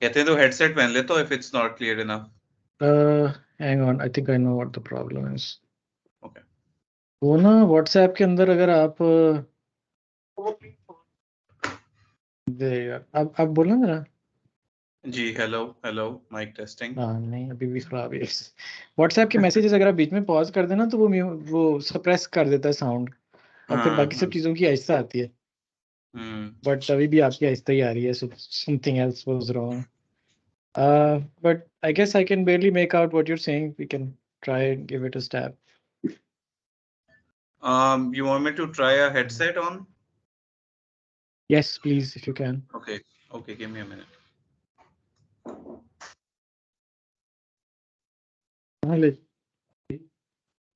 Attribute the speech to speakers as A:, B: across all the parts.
A: कहते हैं तो हेडसेट पहन ले तो if it's not clear enough.
B: Hang on, I think I know what the problem is.
A: Okay.
B: वो ना WhatsApp के अंदर अगर आप अब बोलना जरा।
A: जी हेलो माइक टेस्टिंग.
B: हाँ नहीं अभी भी खराब है। WhatsApp के मैसेजेस अगर आप बीच में पॉज कर देना तो वो सप्रेस कर देता है साउंड और फिर बाकी सब चीज़ों की आहिस्ता आती है। बट अभी भी आपकी आहिस्ता ही आ रही है, so something else was wrong. But I guess I can barely make out what you're saying. We can try and give it a stab.
A: You want me to try a headset on?
B: Yes, please, if you can.
A: Okay, give me a minute.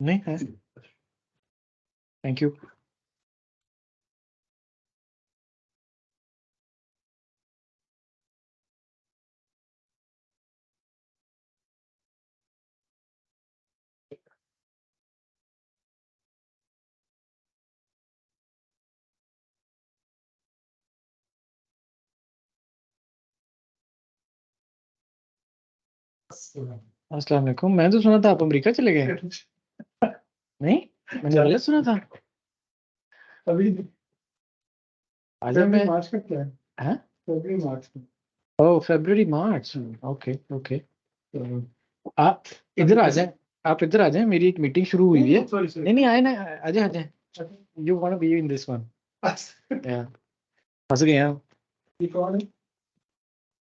B: नहीं है। Thank you. अस्सलाम वालेकुम। मैं तो सुना था आप America चले गए। नहीं, मैंने गलत सुना था।
C: अभी
B: आज मैं
C: मार्च का क्या है?
B: हाँ
C: फरवरी मार्च में।
B: ओह फरवरी मार्च। Okay okay. आप इधर आ जाएं, आप इधर आ जाएं, मेरी एक मीटिंग शुरू हुई है। नहीं नहीं आए ना, आ जाए। You want to be in this one. या फंस गए आप।
C: ये कौन है?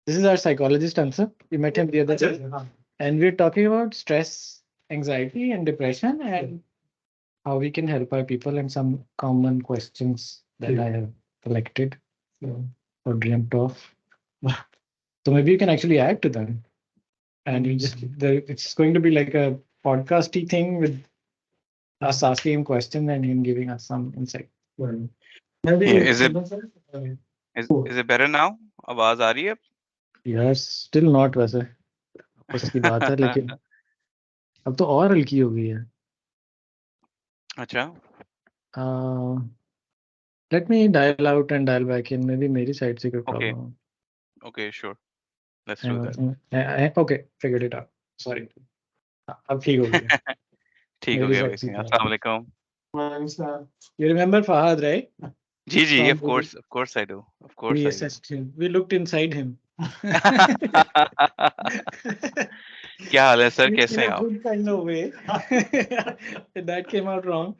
B: This is our psychologist Ansar. We met him the other day, and we're talking about stress, anxiety, and depression, and how we can help our people, and some common questions that I have collected or dreamt of. So maybe you can actually add to them, and it's going to be like a podcasty thing with us asking him questions and him giving us some insight.
A: Is it better now? आवाज आ रही है?
B: Yes, still not वैसे उसकी बात है, लेकिन अब तो और हल्की हो गई है।
A: अच्छा।
B: Let me dial out and dial back in. Maybe मेरी साइड से कोई problem.
A: Okay, sure. Let's do that.
B: Okay, figured it out. Sorry. अब ठीक हो गया।
A: ठीक हो गया वैसे। अस्सलाम वालेकुम।
B: You remember Fahad, right?
A: Ji, of course I do. Of course
B: We
A: I do.
B: assessed him. We looked inside him.
A: क्या हाल है सर, कैसे हैं
B: In a
A: आप?
B: good kind of way. That came out wrong.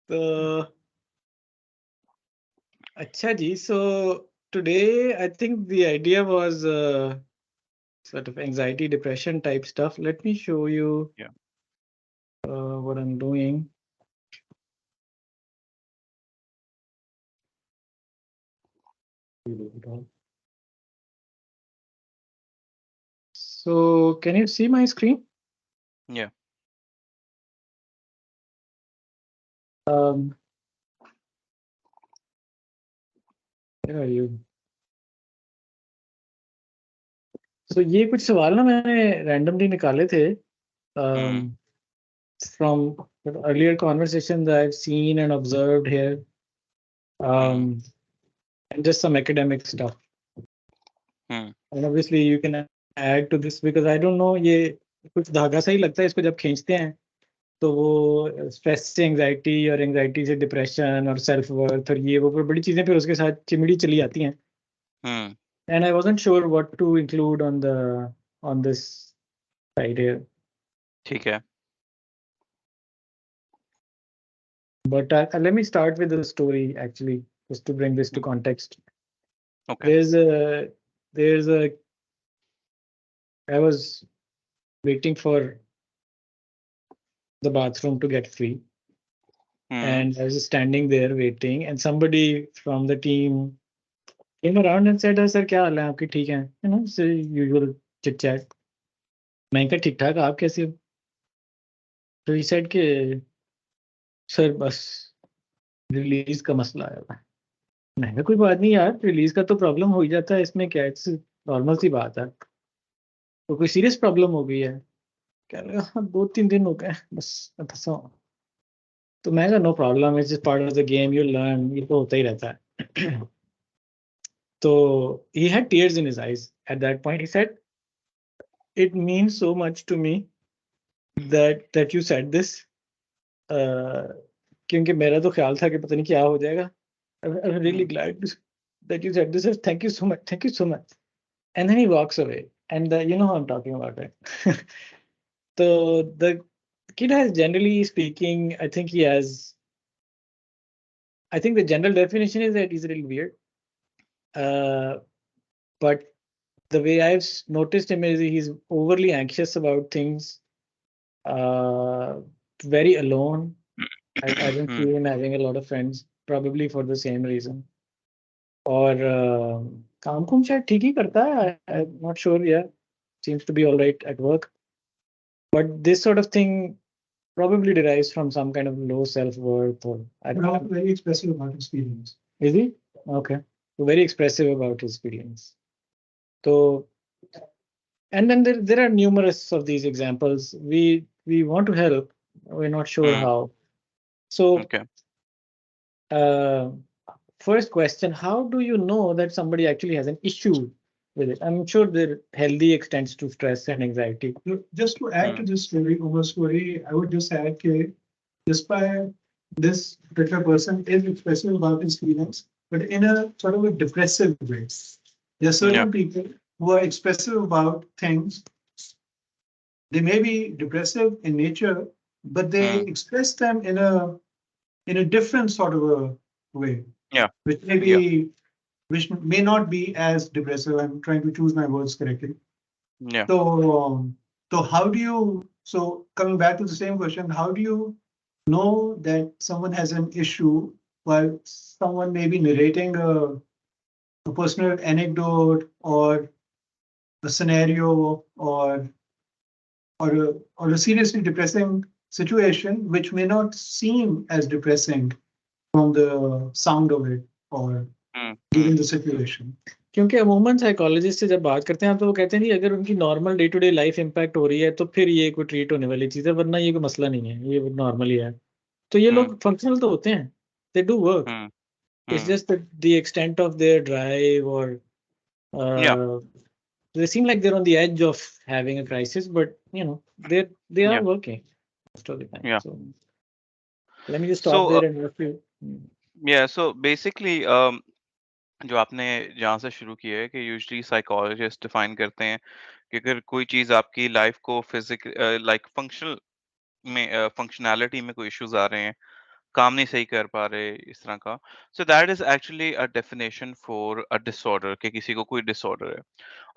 B: So, अच्छा जी, so today I think the idea was sort of anxiety, depression type stuff. Let me show you what I'm doing. So can you see my screen?
A: Yeah.
B: Where are you? So ये कुछ सवाल ना मैंने randomly निकाले थे from earlier conversations I've seen and observed here, and just some academic stuff. And obviously you can add to this because I don't know, ये कुछ धागा सा ही लगता है इसको जब खींचते हैं तो वो स्ट्रेस से एंजाइटी और एंजाइटी से डिप्रेशन और सेल्फ वर्थ और ये वो बड़ी चीजें फिर उसके साथ चिमड़ी चली आती हैं। And I wasn't sure what to include on this side here.
A: ठीक है।
B: But let me start with the story actually, just to bring this to context.
A: Okay.
B: There's a I was waiting for the bathroom to get free, and I was standing there waiting, and somebody from the team came around and said, "Sir, क्या हाल है आपके, ठीक हैं?" You know, so usual chit chat. मैं कहा ठीक ठाक, आप कैसे हो? तो he said कि सर बस रिलीज का मसला है। मैं कहा कोई बात नहीं यार, रिलीज का तो प्रॉब्लम हो ही जाता है, इसमें क्या, इट्स नॉर्मल सी बात है। तो कोई सीरियस प्रॉब्लम हो गई है? कह रहे हाँ 2-3 दिन हो गए बस मैं फंसा हूँ। तो मैं कहा no problem, it's part of the game, you learn, ये तो होता ही रहता है. तो he had tears in his eyes at that point. He said, it means so much to me that you said this. क्योंकि मेरा तो ख्याल था कि पता नहीं क्या हो जाएगा. I'm really glad that you said this. Thank you so much. Thank you so much. And then he walks away. And you know how I'm talking about, right? So the kid has, generally speaking, I think the general definition is that he's a little weird. But the way I've noticed him is he's overly anxious about things, very alone. I don't see him having a lot of friends, probably for the same reason. और काम कुम शायद ठीक ही करता है. I'm not sure. Yeah, seems to be all right at work. But this sort of thing probably derives from some kind of low self-worth, or I don't
C: Not
B: know.
C: very expressive about his feelings.
B: Is he? Okay. So very expressive about his feelings. So, and then there are numerous of these examples. We want to help. We're not sure how. So,
A: Okay.
B: First question: how do you know that somebody actually has an issue with it? I'm sure there healthy extends to stress and anxiety.
C: Look, just to add to this story, Umar's story, I would just add that despite this particular person is expressive about his feelings, but in a sort of a depressive way. There are certain people who are expressive about things. They may be depressive in nature, but they express them in a different sort of a way.
A: Yeah.
C: Which may be which may not be as depressive. I'm trying to choose my words correctly.
A: Yeah.
C: So how do you, so coming back to the same question, how do you know that someone has an issue while someone may be narrating a personal anecdote or a scenario or a seriously depressing situation which may not seem as depressing from the sound of it or given the situation?
B: क्योंकि अमूमन psychologist से जब बात करते हैं तो वो कहते हैं कि अगर उनकी normal day to day life impact हो रही है तो फिर ये कोई ट्रीट होने वाली चीज़ है, वरना ये कोई मसला नहीं है, ये नॉर्मल ही है. तो ये लोग फंक्शनल तो होते हैं, they do work. It's just the extent of their drive और they seem like they're on the edge of having a crisis, but you know they are working most of the time.
A: Yeah.
B: So let me just stop there and ask you.
A: Yeah, so basically जो आपने जहाँ से शुरू किया है कि usually psychologist define करते हैं कि अगर कोई चीज आपकी लाइफ को लाइक फंक्शनल में फंक्शनैलिटी में कोई इश्यूज आ रहे हैं, काम नहीं सही कर पा रहे इस तरह का, so that is actually a definition for a disorder कि किसी को कोई डिसऑर्डर है.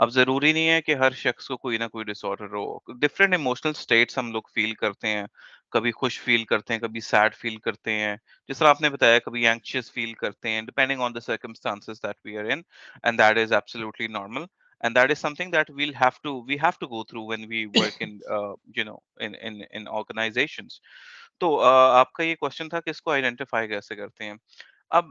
A: अब जरूरी नहीं है कि हर शख्स को कोई ना कोई डिसऑर्डर हो. डिफरेंट इमोशनल स्टेट्स हम लोग फील करते हैं, कभी खुश फील करते हैं, कभी सैड फील करते हैं, जिस तरह आपने बताया कभी एंग्शियस फील करते हैं, depending on the circumstances that we are in, and that is absolutely normal. And that is something that we have to go through when we work in in organizations. तो आपका ये question था कि इसको identify कैसे करते हैं. अब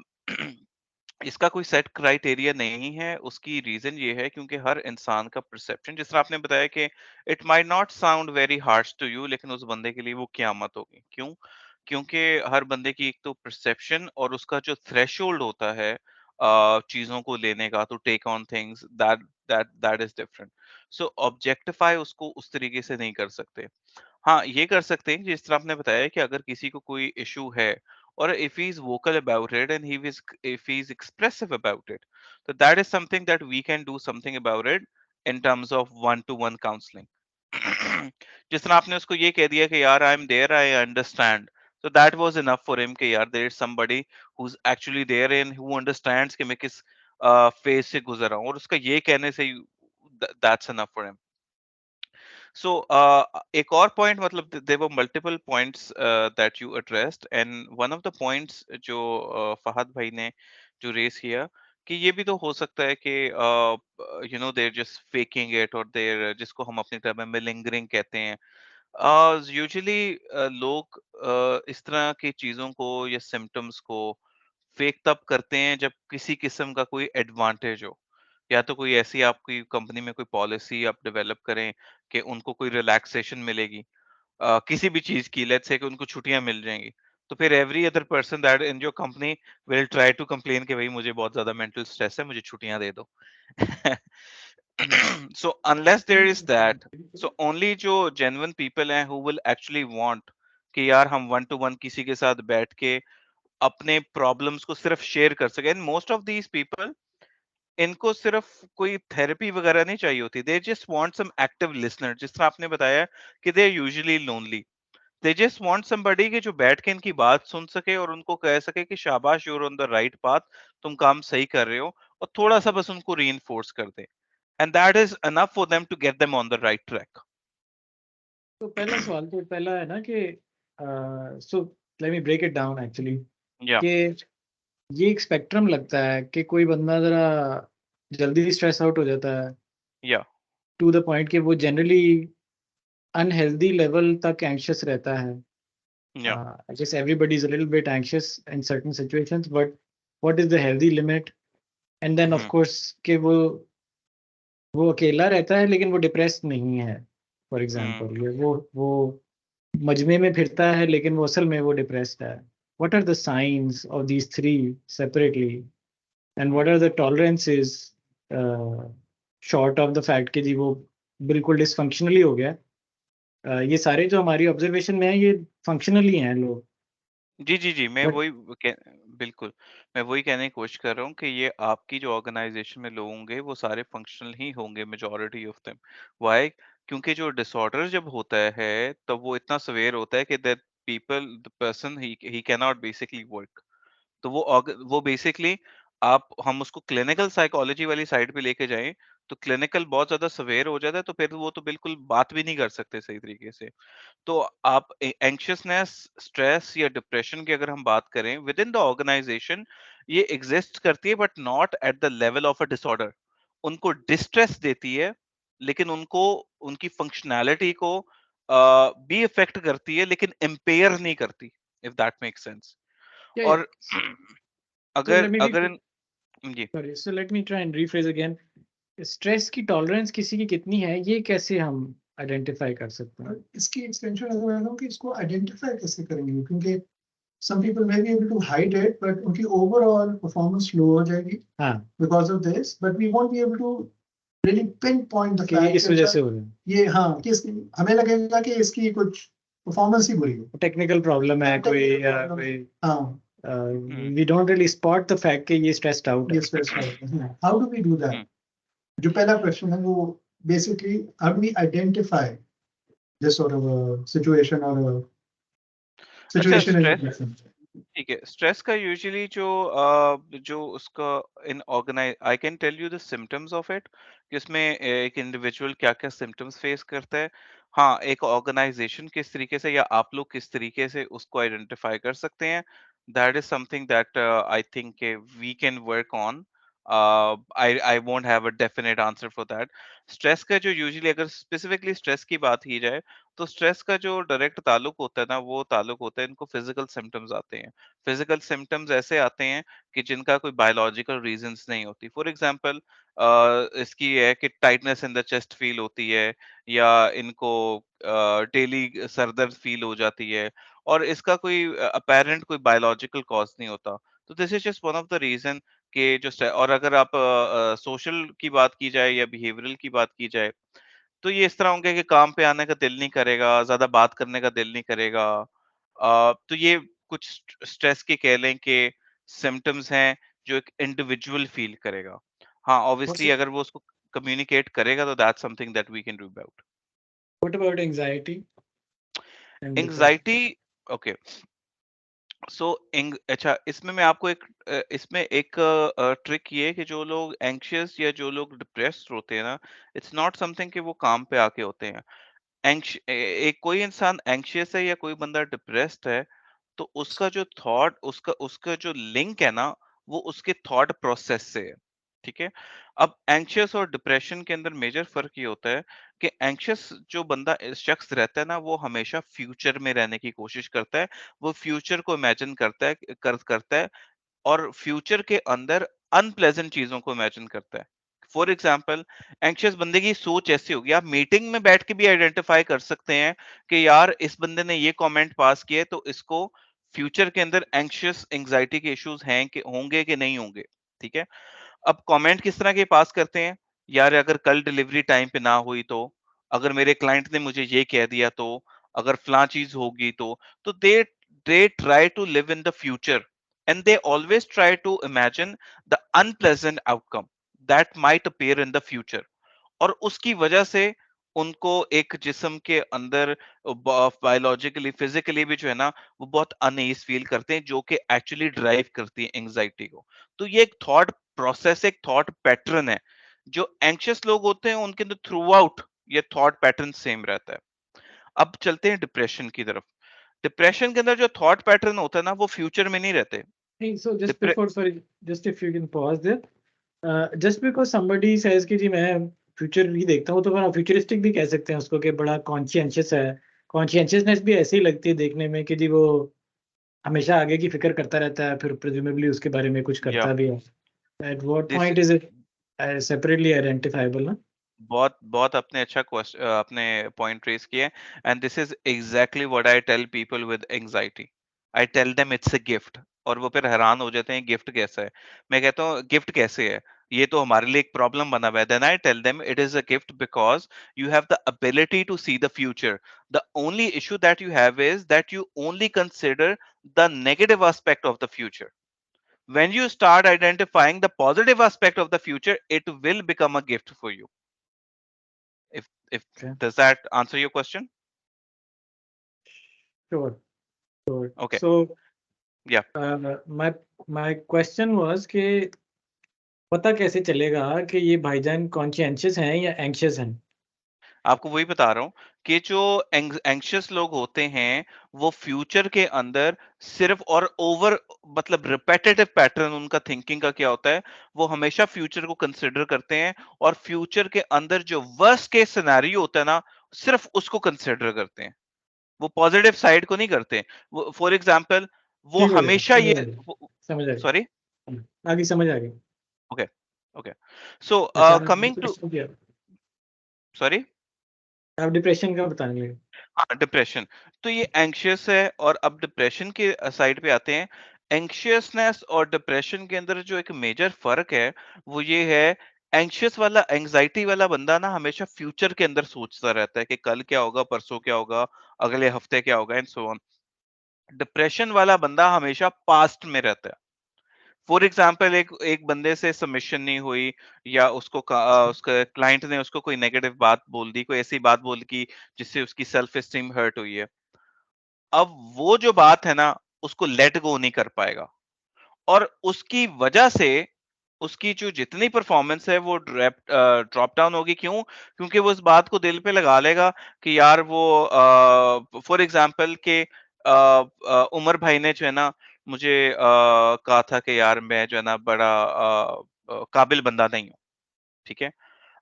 A: इसका कोई सेट क्राइटेरिया नहीं है. उसकी रीजन ये है क्योंकि हर इंसान का परसेप्शन, जिस तरह आपने बताया कि it might not sound very harsh to you, लेकिन उस बंदे के लिए वो क़यामत होगी. क्यों? क्योंकि हर बंदे की एक तो परसेप्शन और उसका जो थ्रेशोल्ड होता है चीजों को लेने का, to take on things, that is different. So objectify उसको उस तरीके से नहीं कर सकते. हाँ, ये कर सकते हैं जिस तरह आपने बताया कि अगर किसी को कोई इश्यू है और if he is vocal about it and he is if he is expressive about it, तो that is something that we can do something about it in terms of one to one counselling. जिस तरह आपने उसको ये कह दिया कि यार I am there, I understand, so that was enough for him कि यार there is somebody who's actually there and who understands कि मैं किस फेज से गुजर रहा हूँ, और उसका ये कहने से that's enough for him. So एक और पॉइंट, मतलब there were multiple points that you addressed, and one of the points जो फहद भाई ने जो रेस किया कि ये भी तो हो सकता है कि they're just faking it, और they're, जिसको हम अपनी तरह में malingering कहते हैं. यूजुअली लोग इस तरह की चीजों को या सिम्टम्स को फेक तब करते हैं जब किसी किस्म का कोई एडवांटेज हो, या तो कोई ऐसी आपकी कंपनी में कोई पॉलिसी आप डेवलप करें कि उनको कोई रिलैक्सेशन मिलेगी किसी भी चीज की, लेट्स से कि उनको छुट्टियां मिल जाएंगी, तो फिर every other person that in your company will try to complain कि भाई मुझे बहुत ज्यादा मेंटल स्ट्रेस है, मुझे छुट्टियां दे दो। So unless there is that, so only जो जेन्युइन पीपल हैं हु विल एक्चुअली वांट कि यार हम वन टू वन किसी के साथ बैठ के अपने प्रॉब्लम्स को सिर्फ शेयर कर सके, and most of these people, इनको सिर्फ कोई थेरेपी वगैरह नहीं चाहिए होती, they just want some active listener, जिस तरह आपने बताया कि they are usually lonely, they just want somebody कि जो बैठ के इनकी बात सुन सके और उनको कह सके कि शाबाश, you are on the right path, तुम काम सही कर रहे हो, और थोड़ा सा बस उनको रीइंफोर्स कर दे, and that is enough for them to get them on the right track.
B: तो पहला सवाल तो पहला है ना कि so let me break it down actually,
A: या
B: कि ये एक स्पेक्ट्रम लगता है कि कोई बंदा जरा जल्दी स्ट्रेस आउट हो जाता है
A: या
B: टू द पॉइंट कि वो जनरली अनहेल्दी लेवल तक एंशियस रहता है.
A: या
B: I guess everybody is a little bit anxious in certain situations, but what is the healthy limit? And then of course कि वो अकेला रहता है लेकिन वो डिप्रेस्ड नहीं है, फॉर एग्जाम्पल, या वो मजमे में फिरता है लेकिन वो असल में वो डिप्रेस्ड है. What are the signs of these three separately, and what are the tolerances short of the fact कि जी वो बिल्कुल डिसफंक्शनली हो गया? ये सारे जो हमारी ऑब्जर्वेशन में है ये फंक्शनली हैं लोग.
A: जी, जी, जी, मैं
B: बट
A: वही बिल्कुल, मैं वही कहने की कोशिश कर रहा हूँ कि ये आपकी जो ऑर्गेनाइज़ेशन में लोग होंगे, वो सारे फंक्शनल ही होंगे, मेजॉरिटी ऑफ देम। व्हाई? क्योंकि जो डिसऑर्डर जब होता है, तब वो इतना सेवियर होता है कि that the person he can not basically work. तो वो बेसिकली, आप हम उसको क्लिनिकल साइकोलॉजी वाली साइड पे लेके जाएँ, तो क्लिनिकल बहुत ज़्यादा सेवियर हो जाता है, तो फिर वो तो बिल्कुल बात भी नहीं कर सकते सही तरीके से। तो आप एंक्शसनेस, स्ट्रेस या डिप्रेशन की अगर हम बात करें विद इन द ऑर्गेनाइजेशन, ये एग्जिस्ट करती है but not at the level of a disorder. उनको डिस्ट्रेस देती है, लेकिन उनको उनकी फंक्शनैलिटी को भी इफेक्ट करती है, लेकिन इम्पेयर नहीं करती, if that make sense.
B: yeah,
A: और
B: so
A: अगर
B: let me
A: अगर जी,
B: sorry, so let me try and rephrase again. Stress की टॉलरेंस किसी की कितनी है, ये कैसे हम आइडेंटिफाई कर सकते हैं?
C: इसकी एक्सटेंशन अगर मैं कहूँ कि इसको आइडेंटिफाई कैसे करेंगे, क्योंकि some people may be able to hide it, but उनकी overall performance low हो जाएगी
B: हाँ,
C: because of this, but we won't be able to really pinpoint the
B: कि
C: fact
B: इस वजह से हो रहा है,
C: ये हाँ कि हमें लगेगा कि इसकी कुछ परफॉर्मेंस ही बुरी है,
B: टेक्निकल प्रॉब्लम है कोई, या
C: technical problem.
B: कोई
C: हाँ
B: we don't really spot the fact कि ये स्ट्रेस्ड आउट
C: ये
B: है.
C: stress है. How do we do that? जो पहला क्वेश्चन है वो basically how do we identify this sort of a situation or a
A: अच्छा,
C: situation in a
A: stress,
C: person?
A: ठीक है, स्ट्रेस का यूजुअली जो उसका in organise, I can tell you the symptoms of it, कि उसमें एक इंडिविजुअल क्या क्या सिम्टम्स फेस करता है। हाँ, एक ऑर्गेनाइजेशन किस तरीके से या आप लोग किस तरीके से उसको आइडेंटिफाई कर सकते हैं, that is something that I think we can work on. I won't have a definite answer for that. Stress का जो यूजुअली, अगर स्पेसिफिकली स्ट्रेस की बात की जाए, तो स्ट्रेस का जो डायरेक्ट ताल्लुक होता है ना, वो ताल्लुक होता है, इनको फिजिकल सिम्टम्स आते हैं। फिजिकल सिम्टम्स ऐसे आते हैं कि जिनका कोई बायोलॉजिकल रीजंस नहीं होती। फॉर एग्जांपल, इसकी है कि tightness in the chest feel होती है, या इनको डेली सरदर्द फील हो जाती है, और इसका कोई अपेरेंट कोई बायोलॉजिकल कॉज नहीं होता। तो this is just one of the reason के जो और अगर आप सोशल की बात की जाए या बिहेवियरल की बात की जाए, तो ये इस तरह होंगे कि काम पे आने का दिल नहीं करेगा, ज़्यादा बात करने का दिल नहीं करेगा। तो ये कुछ स्ट्रेस के कह लें कि सिम्पटम्स हैं जो एक इंडिविजुअल फील करेगा। हाँ, ऑब्वियसली अगर वो उसको कम्युनिकेट करेगा, तो that's something that we can do about.
B: What about anxiety and depression?
A: Anxiety, okay. So अच्छा, इसमें मैं आपको इसमें एक ट्रिक ये है कि जो लोग एंग्शियस या जो लोग डिप्रेस्ड होते हैं ना, इट्स नॉट समथिंग कि वो काम पे आके होते हैं। एक कोई इंसान एंग्शियस है या कोई बंदा डिप्रेस्ड है, तो उसका जो थॉट, उसका उसका जो लिंक है ना, वो उसके थॉट प्रोसेस से है। ठीक है? अब एंग्शियस और डिप्रेशन के अंदर मेजर फर्क ये होता है कि एंग्शियस जो बंदा शख्स रहता है ना, वो हमेशा फ्यूचर में रहने की कोशिश करता है। वो फ्यूचर को इमेजिन करता है, और फ्यूचर के अंदर अनप्लेजेंट चीजों को इमेजिन करता है। फॉर एग्जाम्पल, एंग्शियस बंदे की सोच ऐसी होगी, आप मीटिंग में बैठ के भी आइडेंटिफाई कर सकते हैं कि यार इस बंदे ने ये कमेंट पास किया है, तो इसको फ्यूचर के अंदर एंग्शियस एंग्जाइटी के इश्यूज हैं कि होंगे कि नहीं होंगे, ठीक है। अब कमेंट किस तरह के पास करते हैं, यार अगर कल डिलीवरी टाइम पे ना हुई तो, अगर मेरे क्लाइंट ने मुझे ये कह दिया तो, अगर फलां चीज होगी तो they try to live in the future and they always try to imagine the unpleasant outcome that might appear in the future. और उसकी वजह से उनको एक जिस्म के अंदर बायोलॉजिकली फिजिकली भी जो है ना वो बहुत अनईज फील करते हैं, जो कि एक्चुअली ड्राइव करती है एंग्जाइटी को। तो ये एक थॉट प्रोसेस, एक थॉट पैटर्न है। जो एंग्शियस लोग होते हैं उनके अंदर थ्रू आउट ये थॉट पैटर्न सेम रहता है। अब चलते हैं डिप्रेशन की तरफ। डिप्रेशन के अंदर जो थॉट पैटर्न होता है ना वो फ्यूचर में नहीं रहते।
B: Hey, so just
A: डिप्रे
B: before, sorry, just if you can pause there. Just because somebody says कि जी मैं फ्यूचर ही देखता हूँ, तो फिर फ्यूचरिस्टिक भी कह सकते हैं उसको कि बड़ा कॉन्शियस है। कॉन्शियसनेस भी ऐसी ही लगती है देखने में कि जी वो हमेशा आगे की फिक्र करता रहता है, फिर प्रेज्यूमेबली उसके बारे में कुछ
A: या
B: करता भी है। At what
A: this
B: point is it separately identifiable ना?
A: बहुत बहुत आपने अच्छा आपने पॉइंट रेज किया and this is exactly what I tell people with anxiety. I tell them it's a gift, और वो फिर हैरान हो जाते हैं गिफ्ट कैसा है। मैं कहता हूँ गिफ्ट कैसे है, ये तो हमारे लिए एक प्रॉब्लम बना हुआ है। Then I tell them it is a gift because you have the ability to see the future. The only issue that you have is that you only consider the negative aspect of the future. When you start identifying the positive aspect of the future, it will become a gift for you. If
B: Okay.
A: Does that answer your question?
B: Sure, sure.
A: Okay.
B: So
A: Yeah.
B: my question was कि पता कैसे चलेगा कि ये भाईजान conscious हैं या anxious हैं?
A: आपको वही बता रहा हूँ कि जो एंग्शियस लोग होते हैं वो फ्यूचर के अंदर सिर्फ और ओवर मतलब रिपेटेटिव पैटर्न उनका थिंकिंग का क्या होता है, वो हमेशा फ्यूचर को कंसिडर करते हैं और फ्यूचर के अंदर जो वर्स्ट केस सिनेरियो होता है ना सिर्फ उसको कंसिडर करते हैं। वो पॉजिटिव साइड को नहीं करते। वो फॉर एग्जांपल वो
B: ठीक हो गया,
A: हमेशा
B: समझ आ
A: ये
B: गया, समझ आ
A: सॉरी
B: गया। आगे समझ आ गई।
A: ओके ओके सो
B: अच्छा, आप
A: कमिंग टू
B: डिप्रेशन क्या,
A: सॉरी
B: आप डिप्रेशन का बताने लगे।
A: हाँ डिप्रेशन। तो ये एंग्शियस है और अब डिप्रेशन के साइड पे आते हैं। एंग्शियसनेस और डिप्रेशन के अंदर जो एक मेजर फर्क है वो ये है, एंग्शियस वाला एंग्जाइटी वाला बंदा ना हमेशा फ्यूचर के अंदर सोचता रहता है कि कल क्या होगा, परसों क्या होगा, अगले हफ्ते क्या होगा एंड सो ऑन। डिप्रेशन वाला बंदा हमेशा पास्ट में रहता है। फॉर एग्जाम्पल एक एक बंदे से सबमिशन नहीं हुई या उसके क्लाइंट ने उसको कोई नेगेटिव बात बोल दी, कोई ऐसी बात बोल दी जिससे उसकी सेल्फ एस्टीम हर्ट हुई है। अब वो जो बात है ना उसको लेट गो नहीं कर पाएगा और उसकी वजह से उसकी जो जितनी परफॉर्मेंस है वो ड्रॉप डाउन होगी। क्यों? क्योंकि वो इस बात को दिल पे लगा लेगा कि यार वो फॉर एग्जांपल के उमर भाई ने जो है ना मुझे कहा था कि यार मैं जो है ना बड़ा काबिल बंदा नहीं हूँ, ठीक है।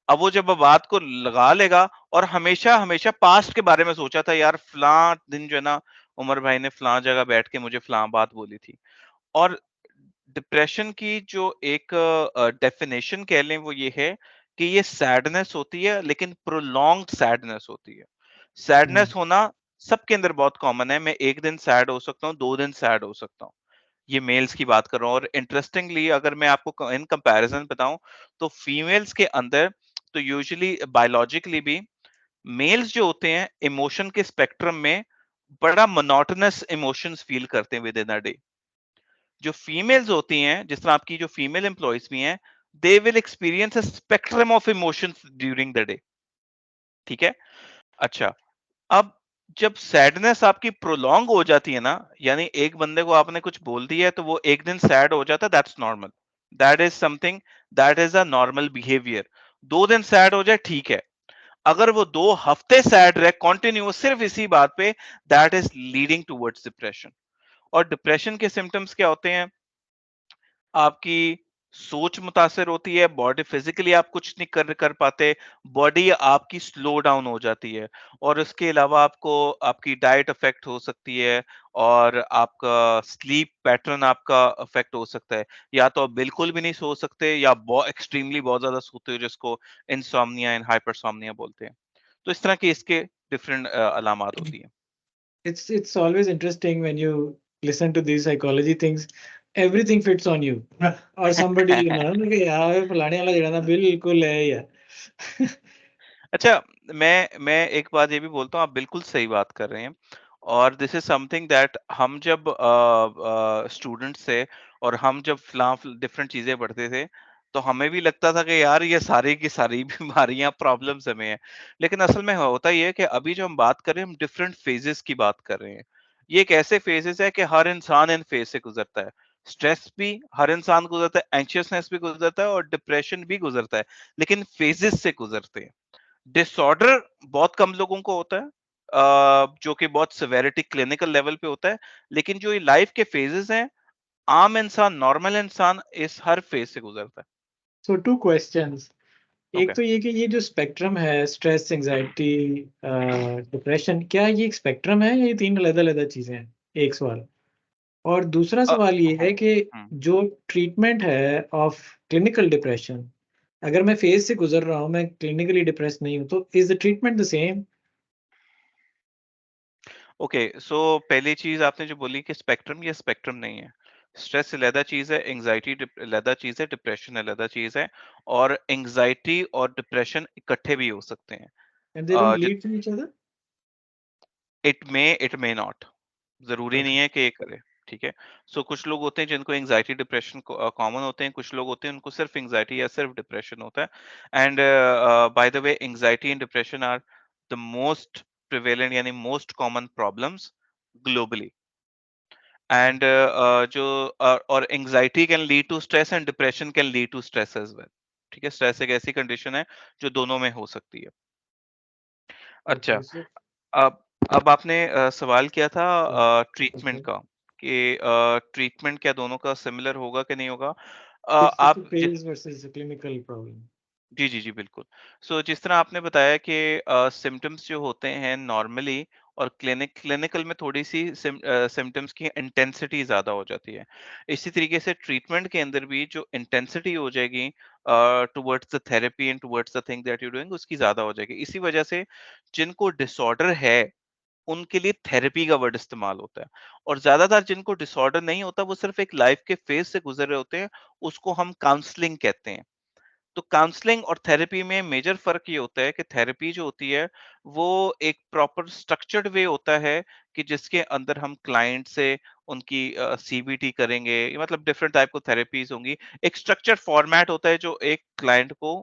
A: अब वो जब बात को लगा लेगा और हमेशा हमेशा पास्ट के बारे में सोचा था, यार फलां दिन जो है ना उमर भाई ने फलां जगह बैठ के मुझे फलां बात बोली थी। और डिप्रेशन की जो एक डेफिनेशन कह लें वो ये है कि ये सैडनेस होती है लेकिन प्रोलॉन्ग्ड सैडनेस होती है। सैडनेस होना सबके अंदर बहुत कॉमन है। मैं एक दिन सैड हो सकता हूँ, 2 दिन सैड हो सकता हूँ। ये मेल्स की बात कर रहा हूँ और इंटरेस्टिंगली अगर मैं आपको इन कंपैरिजन बताऊं तो फीमेल्स के अंदर तो यूजुअली बायोलॉजिकली भी मेल्स जो होते हैं इमोशन के स्पेक्ट्रम में बड़ा मोनोटोनस इमोशंस फील करते हैं विद इन अ डे। जो फीमेल्स होती हैं, जिस तरह आपकी जो फीमेल एम्प्लॉयज भी हैं, they will experience a spectrum of emotions during the day, ठीक है। अच्छा, अब जब सैडनेस आपकी प्रोलॉन्ग हो जाती है ना, यानी एक बंदे को आपने कुछ बोल दिया है तो वो एक दिन सैड हो जाता है, that's normal. That is something, that is a normal behaviour. 2 दिन सैड हो जाए ठीक है। अगर वो 2 हफ्ते सैड रहे कंटिन्यूअस सिर्फ इसी बात पे, that is leading towards depression. और डिप्रेशन के सिम्टम्स क्या होते हैं? आपकी सोच मुतासिर होती है, बॉडी फिजिकली आप कुछ नहीं कर कर पाते, बॉडी आपकी स्लो डाउन हो जाती है। और उसके अलावा आपको आपकी डाइट अफेक्ट हो सकती है और आपका स्लीप पैटर्न आपका अफेक्ट हो सकता है। या तो आप बिल्कुल भी नहीं सो सकते या एक्सट्रीमली बहुत ज्यादा सोते हो, जिसको इंसोम्निया एंड हाइपरसोम्निया बोलते हैं। तो इस तरह के इसके डिफरेंट अलामात होती हैं।
B: It's always interesting when you listen to these psychology things, everything fits on you or somebody, you know, कि यार फलाने वाला जड़ा ना बिल्कुल है यार.
A: अच्छा, मैं एक बात ये भी बोलता हूँ, आप बिल्कुल सही बात कर रहे हैं। और दिस इज समथिंग दैट हम जब स्टूडेंट्स थे और हम जब डिफरेंट चीजें पढ़ते थे, तो हमें भी लगता था कि यार ये सारी की सारी बीमारियां प्रॉब्लम्स हमें हैं। लेकिन असल में होता ये है कि अभी जो हम बात कर रहे हैं, हम डिफरेंट फेजेस की बात कर रहे हैं। ये एक ऐसे फेजेस है कि हर इंसान इन फेज से गुजरता है। स्ट्रेस भी हर इंसान गुजरता है, एंशियसनेस भी गुजरता है और डिप्रेशन भी गुजरता है, लेकिन फेजेस से गुजरते हैं। डिसऑर्डर बहुत कम लोगों को होता है, जो कि बहुत सिवेरिटी क्लिनिकल लेवल पे होता है। लेकिन जो ये लाइफ के फेजेस हैं, आम इंसान, नॉर्मल इंसान इस हर फेज से गुजरता है।
B: So 2 questions.
A: ओके।
B: एक तो ये कि ये जो स्पेक्ट्रम है, स्ट्रेस, एंजाइटी, डिप्रेशन, क्या ये एक स्पेक्ट्रम है या ये 3 अलग-अलग चीजें हैं? एक सवाल। और दूसरा सवाल ये है कि जो ट्रीटमेंट है ऑफ क्लिनिकल डिप्रेशन, अगर मैं फेज से गुजर रहा हूँ, मैं क्लिनिकली डिप्रेस्ड नहीं हूँ, तो is the treatment the same?
A: Okay, so पहली चीज आपने जो बोली कि स्पेक्ट्रम, ये स्पेक्ट्रम नहीं है। स्ट्रेस अलहदा चीज है, एंजाइटी अलहदा चीज है, डिप्रेशन अलहदा चीज है। और एंजाइटी और डिप्रेशन इकट्ठे भी हो सकते हैं।
B: And they don't lead to each other?
A: It may not, जरूरी नहीं है कि ये करे। ठीक है। सो कुछ लोग होते हैं जिनको एंजाइटी डिप्रेशन कॉमन होते हैं, कुछ लोग होते हैं उनको सिर्फ एंजाइटी या सिर्फ डिप्रेशन होता है। And by the way, anxiety and depression are the most prevalent, यानी most common problems globally. And और anxiety can lead to stress and depression can lead to stress as well. ठीक है, stress एक ऐसी condition है जो दोनों में हो सकती है। अच्छा,
B: ओके, सो
A: अब आपने सवाल किया था ट्रीटमेंट का, कि ट्रीटमेंट क्या दोनों का सिमिलर होगा कि नहीं होगा। आप
B: फेज वर्सेस क्लिनिकल प्रॉब्लम.
A: जी, जी, जी, बिल्कुल। सो जिस तरह आपने बताया कि सिम्पटम्स जो होते हैं नॉर्मली, और क्लिनिकल में थोड़ी-सी सिम्पटम्स की इंटेंसिटी ज़्यादा हो जाती है। इसी तरीके से ट्रीटमेंट के अंदर भी जो इंटेंसिटी हो जाएगी towards the therapy and towards the thing that you doing, उसकी ज़्यादा हो जाएगी। इसी वजह से जिनको डिसऑर्डर है, उनके लिए थेरेपी का वर्ड इस्तेमाल होता है। और ज़्यादातर जिनको डिसऑर्डर नहीं होता, वो सिर्फ एक लाइफ के फेज से गुज़र रहे होते हैं, उसको हम काउंसलिंग कहते हैं। तो काउंसलिंग और थेरेपी में मेजर फर्क ये होता है कि थेरेपी जो होती है, वो एक प्रॉपर स्ट्रक्चर्ड वे होता है, कि जिसके अंदर हम क्लाइंट से उनकी सीबीटी करेंगे, मतलब डिफरेंट टाइप ऑफ थेरेपीज होंगी। एक स्ट्रक्चर्ड फॉर्मेट होता है जो एक क्लाइंट को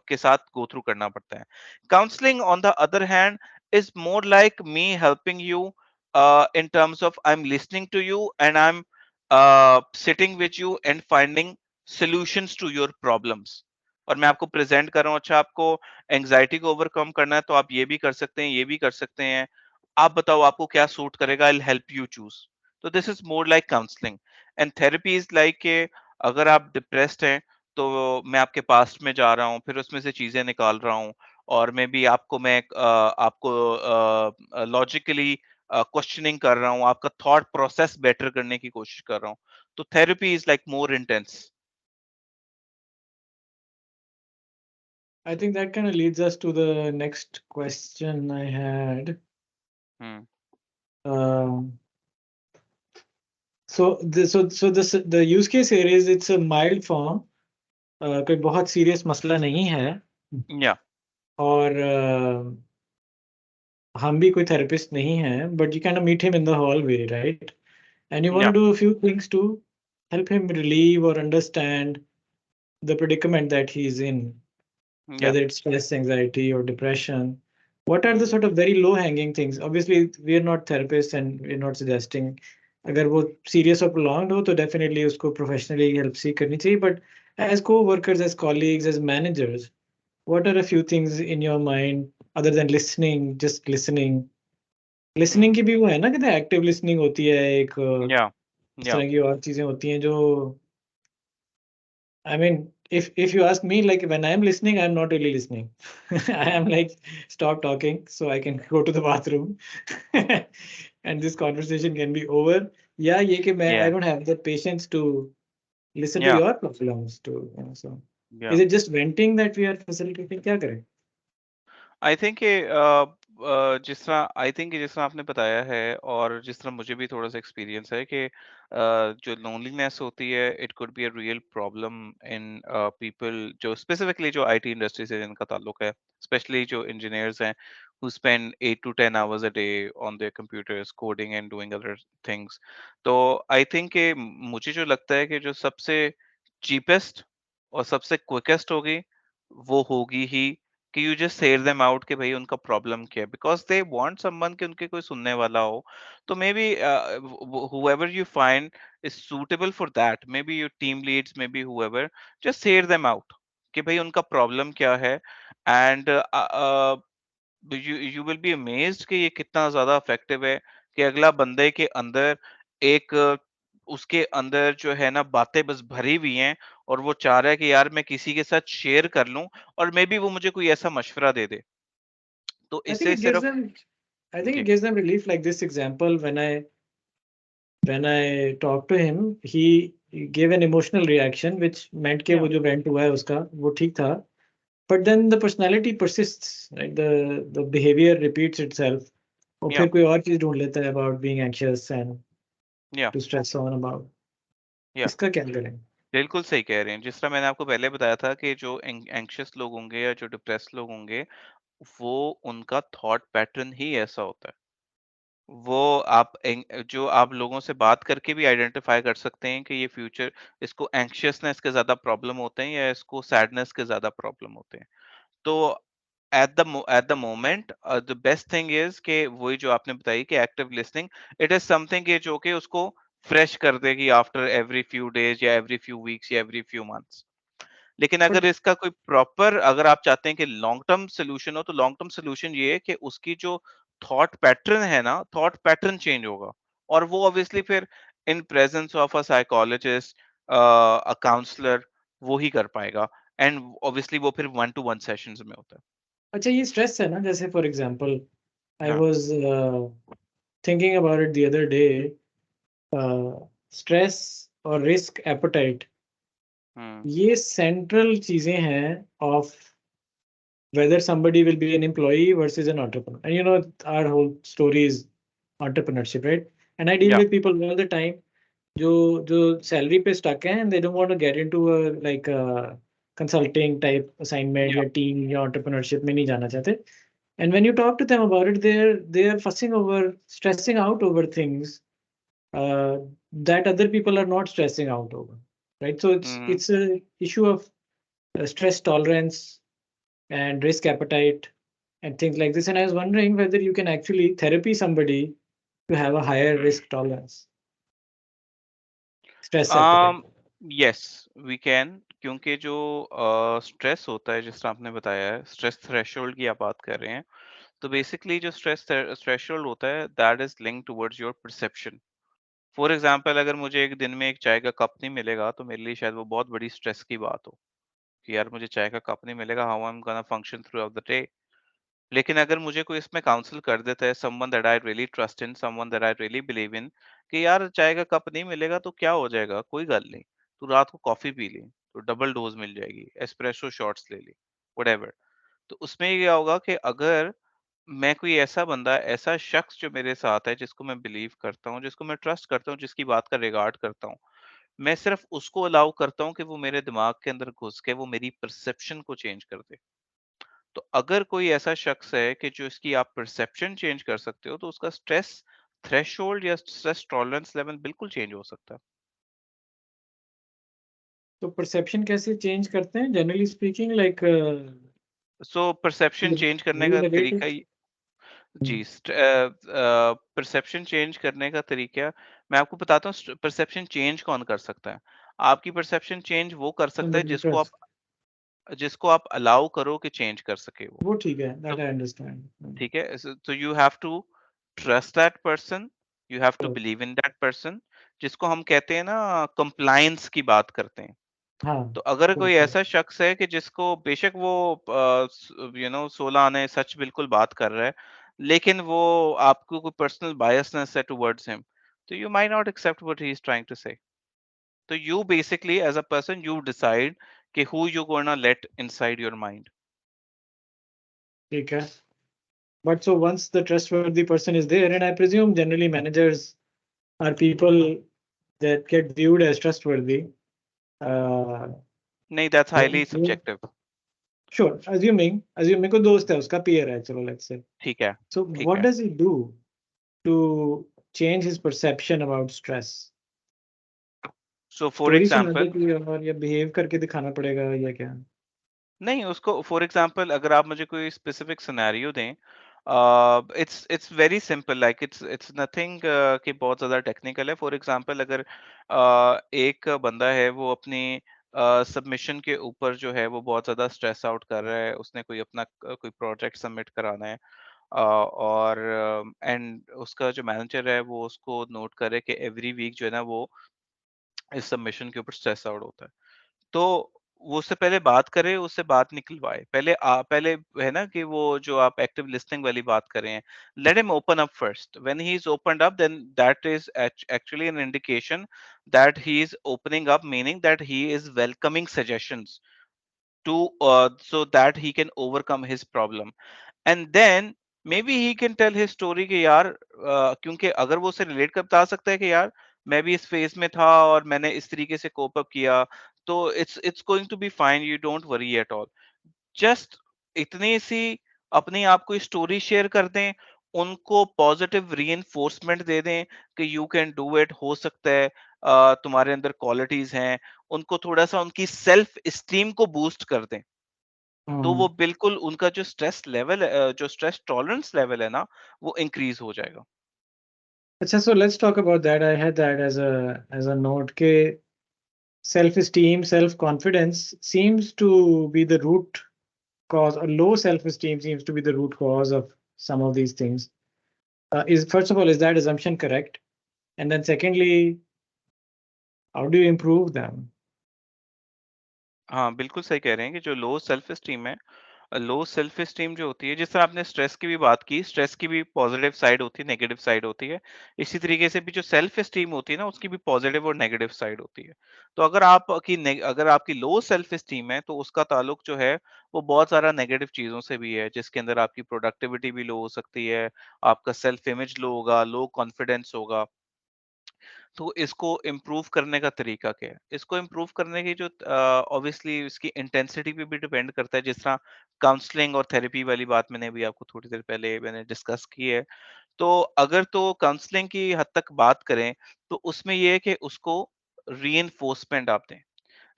A: के साथ गो थ्रू करना पड़ता है। Counselling on the other hand is more like me helping you in terms of I'm listening to you and I'm sitting with you and finding solutions to your problems। और मैं आपको present कर रहा हूँ, अच्छा आपको एंजाइटी को overcome करना है तो आप ये भी कर सकते हैं, ये भी कर सकते हैं। आप बताओ आपको क्या सूट करेगा, I will help you choose. तो this is more like counselling. And therapy is like के अगर आप डिप्रेस्ड हैं, तो मैं आपके पास्ट में जा रहा हूँ, फिर उसमें से चीजें निकाल रहा हूँ, और मे बी आपको मैं आपको लॉजिकली क्वेश्चनिंग कर रहा हूँ, आपका थॉट प्रोसेस बेटर करने की कोशिश कर रहा हूँ। तो therapy is like more intense.
B: I think that kind of leads us to the next question I had. So the use case here is it's a mild form. कोई बहुत serious मसला नहीं है.
A: Yeah.
B: और हम भी कोई therapist नहीं हैं, but you kind of meet him in the hallway, right? And you want to do a few things to help him relieve or understand the predicament that he's in, whether it's stress, anxiety, or depression. What are the sort of very low-hanging things? Obviously, we are not therapists and we're not suggesting अगर वो serious or prolonged हो तो definitely उसको professionally help seek करनी चाहिए. But as co-workers, as colleagues, as managers, what are a few things in your mind other than listening, just listening? Listening की भी वो है ना कि active listening होती है एक इस तरह की और चीजें होती हैं जो I mean, if you ask me, like when I'm listening, I'm not really listening. I am like, stop talking so I can go to the bathroom, and this conversation can be over. Yeah, ये कि मैं I don't have the patience to listen to your problems too. You know, so is it just venting that we are facilitating? क्या करें?
A: I think जिस तरह I think जिस तरह आपने बताया है और जिस तरह मुझे भी थोड़ा सा एक्सपीरियंस है कि जो लोनलीनेस होती है it could be a real problem in people जो स्पेसिफिकली जो आईटी इंडस्ट्री से जिनका ताल्लुक है, स्पेशली जो इंजीनियर्स हैं who spend 8 to 10 hours a day on their computers coding and doing other things. तो आई थिंक कि मुझे जो लगता है कि जो सबसे चीपेस्ट और सबसे क्विकेस्ट होगी वो होगी ही कि you just hear them out कि भाई उनका प्रॉब्लम क्या है, बिकॉज दे वांट समवन कि उनके कोई सुनने वाला हो। तो may be whoever you find is suitable for that, maybe your team leads, maybe whoever, just hear them out कि भाई उनका प्रॉब्लम क्या है। And you will be amazed कि ये कितना ज्यादा इफेक्टिव है कि अगला बंदे के अंदर एक उसके अंदर जो है ना बातें बस भरी हुई हैं और वो चाह रहा है कि यार मैं किसी के साथ शेयर कर लूं और मे बी वो मुझे कोई ऐसा मशवरा दे दे। तो
B: I think
A: इससे
B: it gives
A: सिर्फ
B: them. I think it
A: ji.
B: gives them relief. Like this example, when I talked to him, he gave an emotional reaction, which meant कि
A: या
B: वो जो vent हुआ है उसका वो ठीक था. But then the personality persists, right? The behavior repeats itself. और
A: या
B: फिर कोई और चीज ढूंढ लेता है about being anxious and
A: या
B: to stress on about.
A: या
B: इसका क्या करें?
A: बिल्कुल सही कह रहे हैं। जिस तरह मैंने आपको पहले बताया था कि जो एंग्शियस लोग होंगे या जो डिप्रेस्ड लोग होंगे वो उनका थॉट पैटर्न ही ऐसा होता है। वो आप जो आप लोगों से बात करके भी आइडेंटिफाई कर सकते हैं कि ये फ्यूचर इसको एंग्शियसनेस के ज्यादा प्रॉब्लम होते हैं या इसको सैडनेस के ज्यादा प्रॉब्लम होते हैं। तो at the moment the best thing is कि वही जो आपने बताई कि active listening it is something कि जो कि उसको फ्रेश कर देगी आफ्टर एवरी फ्यू डेज या एवरी फ्यू वीक्स या एवरी फ्यू मंथ्स। लेकिन
B: But
A: अगर इसका कोई प्रॉपर अगर आप चाहते हैं कि लॉन्ग टर्म सॉल्यूशन हो तो लॉन्ग टर्म सॉल्यूशन ये है कि उसकी जो थॉट पैटर्न है ना थॉट पैटर्न चेंज होगा और वो ऑब्वियसली फिर in presence of a psychologist a counsellor वो ही कर पाएगा। एंड ऑब्वियसली वो फिर वन टू वन सेशंस में होता
B: अच्छा ये स्ट्रेस है ना, जैसे फॉर एग्जांपल
A: है।
B: I
A: हाँ।
B: was thinking about it the other day. Stress और रिस्क एपेटाइट
A: हम्म।
B: ये सेंट्रल चीजें हैं of whether somebody will be an employee versus an entrepreneur. And you know, our whole story is entrepreneurship, right? And I deal
A: या
B: with people all the time जो salary पे stuck हैं and they don't want to get into a like a consulting type assignment
A: या
B: या team या entrepreneurship में नहीं जाना चाहते. And when you talk to them about it, they're fussing over, stressing out over things uh, that other people are not stressing out over, right? So
A: hmm.
B: it's a issue of stress tolerance and risk appetite and things like this. And I was wondering whether you can actually therapy somebody to have a higher risk tolerance, stress appetite.
A: Yes we can क्योंकि जो stress होता है जिस तरह आपने बताया है stress threshold की आप बात कर रहे हैं। तो बेसिकली जो स्ट्रेस थ्रेशोल्ड होता है that is linked towards your perception. For example अगर मुझे एक दिन में एक चाय का कप नहीं मिलेगा तो मेरे लिए शायद वो बहुत बड़ी स्ट्रेस की बात हो कि यार मुझे चाय का कप नहीं मिलेगा, how I am gonna function through out the day. लेकिन अगर मुझे कोई इसमें काउंसल कर देता है someone that I really trust in, someone that I really believe in कि यार चाय का कप नहीं मिलेगा तो क्या हो जाएगा, कोई गल नहीं, तू रात को कॉफी पी ले तो डबल डोज मिल जाएगी, एस्प्रेसो शॉट्स ले ले, व्हाटएवर। तो उसमें ये क्या होगा कि अगर मैं कोई ऐसा बंदा ऐसा शख्स जो मेरे साथ है जिसको मैं बिलीव करता हूँ, जिसको मैं ट्रस्ट करता हूँ, जिसकी बात का रिगार्ड करता हूँ, मैं सिर्फ उसको अलाउ करता हूँ कि वो मेरे दिमाग के अंदर घुस के वो मेरी परसेप्शन को चेंज कर दे। तो अगर कोई ऐसा शख्स है कि जो इसकी आप परसेप्शन चेंज कर सकते हो तो उसका स्ट्रेस थ्रेशोल्ड या स्ट्रेस टॉलरेंस लेवल बिल्कुल चेंज हो सकता है।
B: तो परसेप्शन कैसे चेंज करते हैं generally speaking, like
A: so perception change करने का तरीका
B: नेगेटिव?
A: जी परसेप्शन चेंज करने का तरीका मैं आपको बताता हूँ। परसेप्शन चेंज कौन कर सकता है? आपकी परसेप्शन चेंज वो कर सकता है
B: समबडी ट्रस्ट,
A: जिसको आप अलाउ करो कि चेंज कर सके वो।
B: वो ठीक है,
A: तो
B: दैट आई अंडरस्टैंड.
A: ठीक है, so you have to trust that person, you have to believe in that person, जिसको हम कहते हैं ना compliance की बात करते हैं।
B: हाँ
A: तो अगर कोई
B: बिल्कुल.
A: ऐसा शख्स है कि जिसको बेशक वो 16 आने सच बिल्कुल बात कर रहा है, लेकिन वो आपको कोई पर्सनल बायसनेस है टुवर्ड्स हिम, तो you might not accept what he is trying to say. तो you basically as a person you decide कि who you gonna let inside your mind.
B: ठीक है. But so once the trustworthy person is there, and I presume generally managers are people that get viewed as trustworthy.
A: नहीं, that's highly subjective.
B: Sure, assuming को दोस्त है उसका peer है, चलो let's say.
A: ठीक है.
B: So what does he do to change his perception about stress?
A: So for example,
B: और या behave करके दिखाना पड़ेगा या क्या?
A: नहीं, उसको फॉर एग्जांपल अगर आप मुझे कोई स्पेसिफिक सिनेरियो दें, it's very simple, like it's nothing कि बहुत ज्यादा टेक्निकल है. फॉर एग्जांपल अगर एक बंदा है वो अपनी सबमिशन के ऊपर जो है वो बहुत ज्यादा स्ट्रेस आउट कर रहा है, उसने कोई अपना कोई प्रोजेक्ट सबमिट कराना है, और एंड उसका जो मैनेजर है वो उसको नोट करे कि एवरी वीक जो है ना वो इस सबमिशन के ऊपर स्ट्रेस आउट होता है. तो वो उससे पहले बात करे, उससे बात निकलवाए. पहले है ना कि वो जो आप एक्टिव लिसनिंग वाली बात कर रहे हैं, let him open up first. When he is opened up, then that is actually an indication that he is opening up, meaning that he is welcoming suggestions to so that he can overcome his problem. And then maybe he can tell his story कि यार क्योंकि अगर वो उसे relate कर बता सकता है कि यार मैं भी इस फेज में था और मैंने इस तरीके से कोप अप किया, तो it's going to be fine, you don't worry at all. Just इतनी सी अपनी आप कोई स्टोरी शेयर कर दें, उनको पॉजिटिव रीइंफोर्समेंट दे दें कि यू कैन डू इट, हो सकता है तुम्हारे अंदर क्वालिटीज हैं, उनको थोड़ा सा उनकी सेल्फ स्टीम को बूस्ट कर दें, तो वो बिल्कुल उनका जो स्ट्रेस लेवल जो स्ट्रेस टॉलरेंस लेवल है ना, वो इंक्रीज हो जाएगा.
B: अच्छा, so let's talk about that. I had that as a note के self-esteem, self-confidence seems to be the root cause, or low self-esteem seems to be the root cause of some of these things. Is first of all, is that assumption correct? And then secondly, how do you improve them?
A: हाँ, बिल्कुल सही कह रहे हैं कि जो low self esteem है, low self esteem जो होती है, जिस तरह आपने स्ट्रेस की भी बात की, स्ट्रेस की भी पॉजिटिव साइड होती है, नेगेटिव साइड होती है. इसी तरीके से भी जो सेल्फ एस्टीम होती है ना, उसकी भी पॉजिटिव और नेगेटिव साइड होती है. तो अगर आपकी लो सेल्फ एस्टीम है, तो उसका ताल्लुक जो है वो बहुत सारा नेगेटिव चीजों से भी है, जिसके अंदर आपकी प्रोडक्टिविटी भी लो हो सकती है, आपका सेल्फ इमेज लो होगा, लो कॉन्फिडेंस होगा. तो इसको इम्प्रूव करने का तरीका क्या है? इसको इम्प्रूव करने की जो ऑब्वियसली इसकी इंटेंसिटी पे भी डिपेंड करता है. जिस तरह काउंसलिंग और थेरेपी वाली बात मैंने अभी आपको थोड़ी देर पहले मैंने डिस्कस की है. तो अगर तो काउंसलिंग की हद तक बात करें, तो उसमें ये है कि उसको रीइंफोर्समेंट आप दें.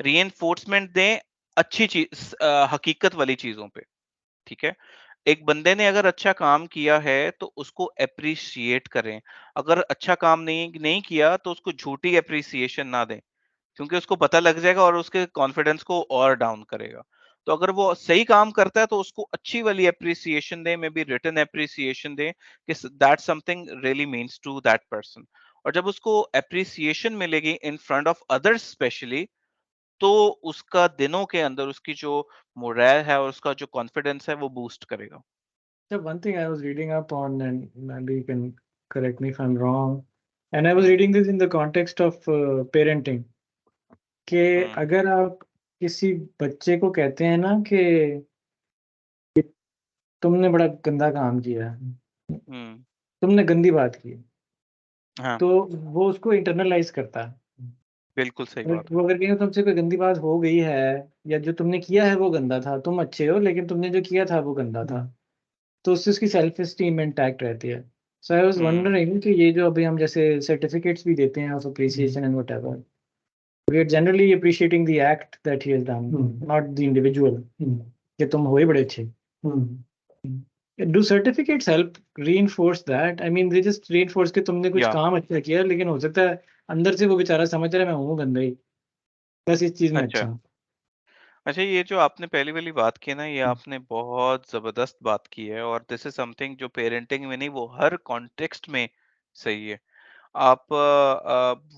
A: रीइंफोर्समेंट दें अच्छी चीज, हकीकत वाली चीजों पे. ठीक है? एक बंदे ने अगर अच्छा काम किया है तो उसको एप्रिशिएट करें. अगर अच्छा काम नहीं नहीं किया तो उसको झूठी एप्रिसिएशन ना दें, क्योंकि उसको पता लग जाएगा और उसके कॉन्फिडेंस को और डाउन करेगा. तो अगर वो सही काम करता है तो उसको अच्छी वाली एप्रिसिएशन दें, मे बी रिटन एप्रिसिएशन दें कि that something really means to that person. और जब उसको एप्रिसिएशन मिलेगी in front of others especially, तो उसका दिनों के अंदर उसकी जो मोरल है और उसका जो कॉन्फिडेंस है वो बूस्ट करेगा.
B: So one thing I was reading up on, and maybe you can correct me if I'm wrong, and I was
A: hmm.
B: reading this in the context of parenting, कि
A: हम्म.
B: अगर आप किसी बच्चे को कहते हैं ना कि तुमने बड़ा गंदा काम किया,
A: हम्म.
B: तुमने गंदी बात की,
A: हाँ,
B: तो वो उसको इंटरनलाइज करता है.
A: बिल्कुल सही बात है.
B: वो अगर कहीं तुमसे कोई गंदी बात हो गई है, या जो तुमने किया है वो गंदा था, तुम अच्छे हो लेकिन तुमने जो किया था वो गंदा था, तो उससे उसकी सेल्फ एस्टीम इंटैक्ट रहती है. So I was
A: hmm.
B: Wondering कि ये जो अभी हम जैसे सर्टिफिकेट्स भी देते हैं of appreciation and whatever, we are generally appreciating the act that he has done, not the individual, कि तुम हो ही बड़े अच्छे. Do certificates help reinforce that? I mean, they just reinforce कि तुमने कुछ
A: या
B: काम अच्छा किया, लेकिन हो सकता है अंदर से वो बेचारा समझ रहा है मैं हूँ गंदा ही, बस इस चीज में
A: अच्छा.
B: अच्छा हूँ.
A: अच्छा, ये जो आपने पहली वाली बात की ना, ये आपने बहुत जबरदस्त बात की है, और दिस इज समथिंग जो पेरेंटिंग में नहीं, वो हर कॉन्टेक्स्ट में सही है. आप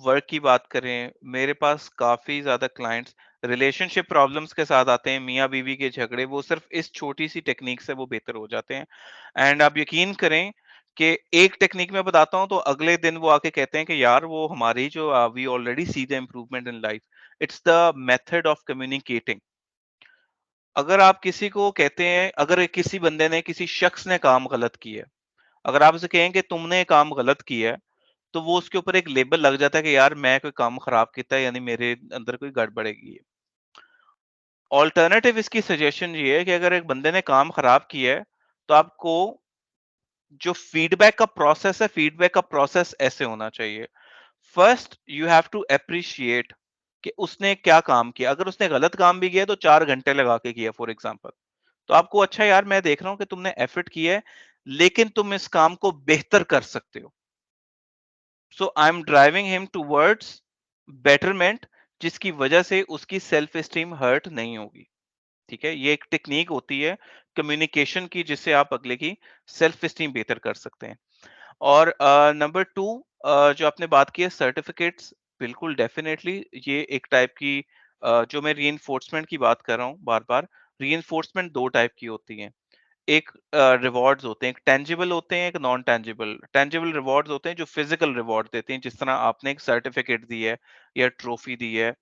A: वर्क की बात करें, मेरे पास काफी ज्यादा क्लाइंट्स रिलेशनशिप प्रॉब्लम्स के साथ आते हैं, मियाँ बीवी के झगड़े, वो सिर्फ इस छोटी सी टेक्निक से वो बेहतर हो जाते हैं. एंड आप यकीन करें कि एक टेक्निक मैं बताता हूँ तो अगले दिन वो आके कहते हैं कि यार वो हमारी जो we already see the improvement in life. It's the method of communicating. अगर आप किसी को कहते हैं, अगर किसी बंदे ने, किसी शख्स ने काम गलत किया है, अगर आप उसे कहें कि तुमने काम गलत किया है, तो वो उसके ऊपर एक लेबल लग जाता है कि यार मैं कोई काम खराब किया है, यानी मेरे अंदर कोई गड़बड़ेगी है। ऑल्टरनेटिव इसकी सजेशन ये है कि अगर एक बंदे ने काम खराब किया है, तो आपको जो फीडबैक का प्रोसेस है, फीडबैक का प्रोसेस ऐसे होना चाहिए। First you have to appreciate कि उसने क्या काम किया। अगर उसने गलत काम भी किया तो 4 घंटे लगा के किया फॉर एग्जांपल, तो आपको अच्छा यार मैं देख रहा हूं कि तुमने एफर्ट किया है, लेकिन तुम इस काम को बेहतर कर सकते हो। So I am driving him towards betterment, जिसकी वजह से उसकी सेल्फ एस्टीम हर्ट नहीं होगी। ठीक है, ये एक टेक्निक होती है कम्युनिकेशन की, जिससे आप अगले की सेल्फ एस्टीम बेहतर कर सकते हैं। और नंबर टू, जो आपने बात की है सर्टिफिकेट्स, बिल्कुल डेफिनेटली ये एक टाइप की, जो मैं रीइंफोर्समेंट की बात कर रहा हूँ बार बार, रीइंफोर्समेंट दो टाइप की होती हैं। एक रिवॉर्ड्स होते हैं, एक टेंजिबल होते हैं, एक नॉन टेंजिबल। टेंजिबल रिवॉर्ड्स होते हैं जो फिजिकल रिवॉर्ड देते हैं, जिस तरह आपने एक सर्टिफिकेट दी है या ट्रॉफी दी है,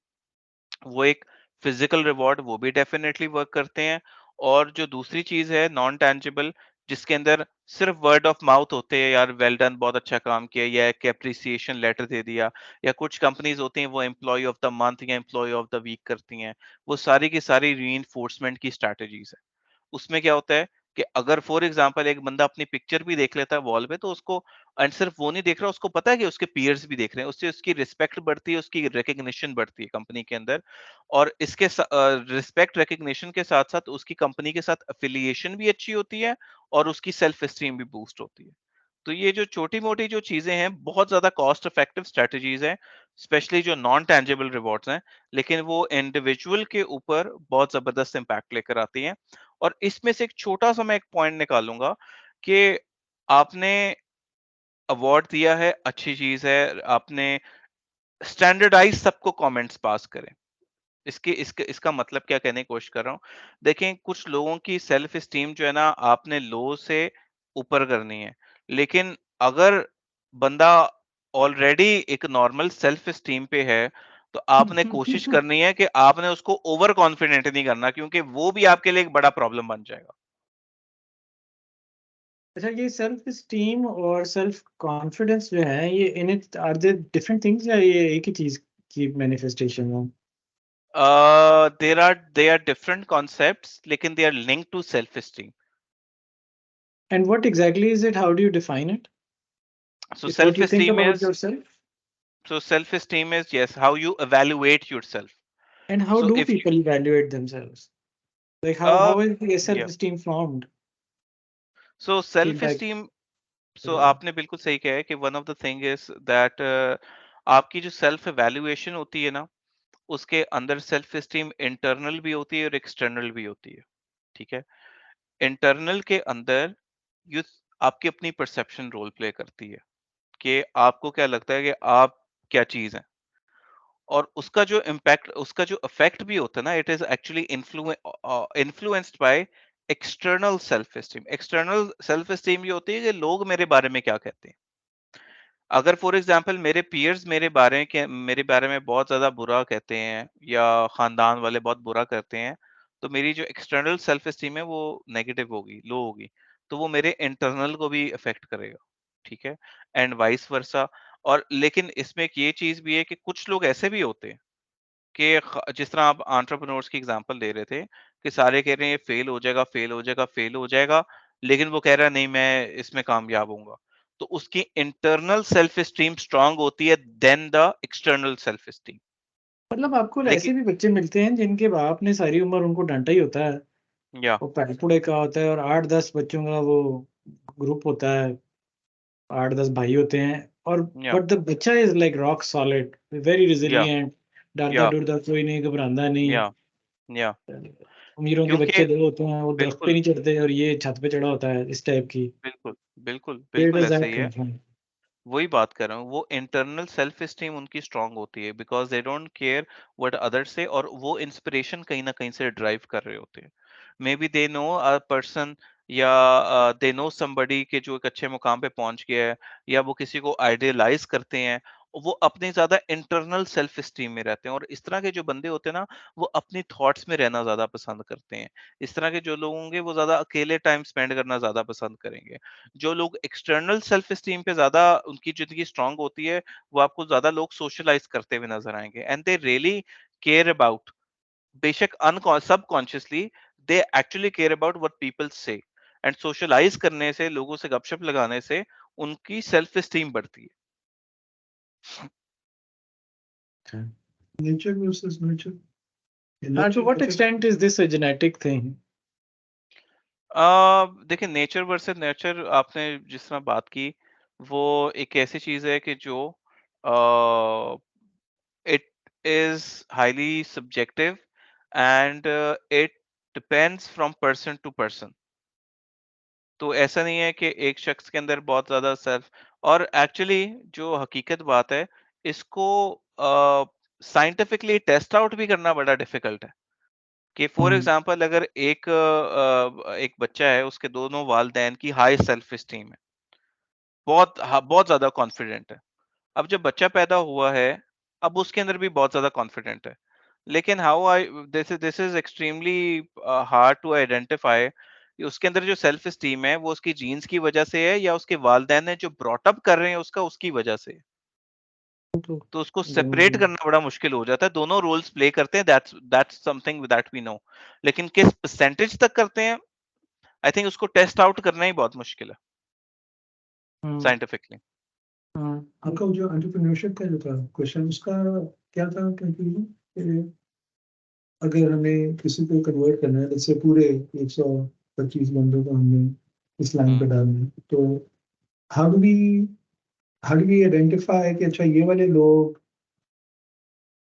A: वो एक फिजिकल रिवॉर्ड, वो भी डेफिनेटली वर्क करते हैं। और जो दूसरी चीज है नॉन टैंजिबल, जिसके अंदर सिर्फ वर्ड ऑफ माउथ होते हैं, यार वेल डन, बहुत अच्छा काम किया, या एक अप्रिसिएशन लेटर दे दिया, या कुछ कंपनीज होती हैं वो एम्प्लॉय ऑफ द मंथ या एम्प्लॉय ऑफ द वीक करती हैं, वो सारी की सारी रीइंफोर्समेंट की स्ट्रैटेजीज है। उसमें क्या होता है कि अगर फॉर एग्जांपल एक बंदा अपनी पिक्चर भी देख लेता है वॉल पे, तो उसको, एंड सिर्फ वो नहीं देख रहा, उसको पता है कि उसके पीयर्स भी देख रहे हैं, उससे उसकी रिस्पेक्ट बढ़ती है, उसकी रिकग्निशन बढ़ती है कंपनी के अंदर। और इसके रिस्पेक्ट रिकग्निशन के साथ साथ उसकी कंपनी के साथ अफिलिएशन भी अच्छी होती है, और उसकी सेल्फ एस्टीम भी बूस्ट होती है। तो ये जो छोटी मोटी जो चीजें हैं, बहुत ज्यादा कॉस्ट इफेक्टिव स्ट्रेटजीज हैं, स्पेशली जो नॉन टेंजिबल रिवॉर्ड्स हैं, लेकिन वो इंडिविजुअल के ऊपर बहुत जबरदस्त इंपैक्ट लेकर आती हैं। और इसमें से एक छोटा सा मैं एक पॉइंट निकालूंगा कि आपने अवार्ड दिया है, अच्छी चीज है, आपने स्टैंडर्डाइज सबको कमेंट्स पास करें। इसके इसके इसका मतलब क्या कहने की कोशिश कर रहा हूँ, देखें कुछ लोगों की सेल्फ एस्टीम जो है ना, आपने लो से ऊपर करनी है, लेकिन अगर बंदा ऑलरेडी एक नॉर्मल सेल्फ एस्टीम पे है, तो आपने कोशिश करनी है कि आपने उसको ओवर कॉन्फिडेंट नहीं करना, क्योंकि वो भी आपके लिए एक बड़ा प्रॉब्लम बन जाएगा।
B: अच्छा, ये सेल्फ स्टीम और सेल्फ कॉन्फिडेंस जो है, ये इन it are they different things या ये एक ही चीज की मैनिफेस्टेशन है?
A: They are different concepts, लेकिन they are linked to self esteem.
B: And what exactly is it? How do you define it?
A: So
B: It's what
A: self
B: you think
A: esteem
B: about
A: is
B: yourself.
A: yes, how you evaluate yourself.
B: And how
A: So
B: do
A: if
B: people evaluate themselves? Like
A: uh
B: how is the
A: yeah,
B: self-esteem formed?
A: so self
B: Feedback.
A: esteem, so आपने बिल्कुल सही कहा है कि one of the thing is that आपकी जो self evaluation होती है ना, उसके अंदर सेल्फ एस्टीम इंटरनल भी होती है और एक्सटर्नल भी होती है। ठीक है, इंटरनल के अंदर यू आपकी अपनी परसेप्शन रोल प्ले करती है कि आपको क्या लगता है कि आप क्या चीज है, और उसका जो इम्पैक्ट, उसका जो इफेक्ट भी होता है ना, it is actually influenced by external self esteem. External self esteem ये होती है कि लोग मेरे बारे में क्या कहते हैं। अगर फॉर एग्जांपल मेरे पीयर्स मेरे बारे में बहुत ज्यादा बुरा कहते हैं, या खानदान वाले बहुत बुरा करते हैं, तो मेरी जो एक्सटर्नल सेल्फ एस्टीम है वो नेगेटिव होगी, लो होगी, तो वो मेरे इंटरनल को भी अफेक्ट करेगा। ठीक है, एंड वाइस वर्सा। और लेकिन इसमें एक ये चीज भी है कि कुछ लोग ऐसे भी होते हैं कि जिस तरह आप एंटरप्रेन्योर्स की एग्जांपल दे रहे थे, कि सारे कह रहे हैं ये फेल हो जाएगा, फेल हो जाएगा, फेल हो जाएगा, लेकिन वो कह रहा है नहीं मैं इसमें कामयाब होऊंगा। तो उसकी इंटरनल सेल्फ एस्टीम स्ट्रांग होती है then the external self esteem.
B: मतलब आपको
A: लेकिन
B: ऐसे भी बच्चे मिलते हैं जिनके बाप ने सारी उम्र उनको डांटा ही होता है,
A: या
B: वो पैलपुड़े का होता है, और 8-10 बच्चों का वो ग्रुप होता है, 8-10 भाई होते हैं, और
A: या
B: बट द बच्चा is like rock solid, very
A: या
B: रिजिलियंट, डरदा
A: या
B: डुरदा कोई नहीं, घबरांदा नहीं।
A: या या
B: अमीरों के
A: क्योंकि
B: बच्चे दो होते हैं, वो दरख्त पे
A: बिल्कुल
B: नहीं चढ़ते और ये छत पे चढ़ा होता है, इस टाइप की।
A: बिल्कुल बिल्कुल
B: वेयर
A: बिल्कुल
B: डज
A: ऐसा
B: दैट
A: ही
B: कम
A: है।
B: फ्रॉम?
A: वही बात कर रहा हूँ, वो इंटरनल सेल्फ एस्टीम उनकी स्ट्रांग होती है, because they don't care what others से, और वो इंस्पिरेशन कहीं ना कहीं से ड्राइव कर रहे होते हैं। May be they know a person, या दे नो समबडी के जो एक अच्छे मुकाम पे पहुंच गया है, या वो किसी को आइडियलाइज करते हैं, वो अपने ज्यादा इंटरनल सेल्फ स्टीम में रहते हैं। और इस तरह के जो बंदे होते हैं ना, वो अपनी थॉट्स में रहना ज्यादा पसंद करते हैं। इस तरह के जो लोग होंगे वो ज्यादा अकेले टाइम स्पेंड करना ज्यादा पसंद करेंगे। जो लोग एक्सटर्नल सेल्फ स्टीम पे ज्यादा उनकी जिंदगी स्ट्रांग होती है, वो आपको ज्यादा लोग सोशलाइज करते हुए नजर आएंगे। And they really care about, बेशक subconsciously, they actually care about what people से। एंड सोशलाइज करने से, लोगों से गपशप लगाने से उनकी सेल्फ स्टीम बढ़ती है।
C: Nature versus nurture.
B: And to what extent is this a genetic thing?
A: देखिए, नेचर वर्सेस नर्चर आपने जिस तरह बात की, वो एक ऐसी चीज है कि जो it is highly subjective and it depends from person to person. तो ऐसा नहीं है कि एक शख्स के अंदर बहुत ज्यादा सेल्फ, और एक्चुअली जो हकीकत बात है, इसको साइंटिफिकली टेस्ट आउट भी करना बड़ा डिफिकल्ट है। कि फॉर एग्जांपल, अगर एक बच्चा है, उसके दोनों वालिदैन की हाई सेल्फ स्टीम है, बहुत ज्यादा कॉन्फिडेंट है। अब जब बच्चा पैदा हुआ है, अब उसके अंदर भी बहुत ज्यादा कॉन्फिडेंट है, लेकिन how I this is extremely hard to identify उसके अंदर जो सेल्फ स्टीम है वो उसकी जीन्स की वजह से है या उसके वालिदैन ने जो ब्रॉट अप कर रहे हैं उसकी वजह से है। तो उसको सेपरेट करना बड़ा मुश्किल हो जाता है। दोनों रोल्स प्ले करते हैं, that's something that we know, लेकिन किस परसेंटेज तक करते हैं, आई थिंक उसको टेस्ट आउट करना ही बहुत मुश्किल है साइंटिफिकली।
C: आपका जो एंटरप्रेन्योरशिप का जो था क्वेश्चन, उसका क्या था कंक्लूजन? अगर हमें किसी को कन्वर्ट करना है, जैसे पूरे 125 बंदों को हमने इस लाइन पे डालना है, तो हाउ डू वी आइडेंटिफाई कि अच्छा, ये वाले लोग,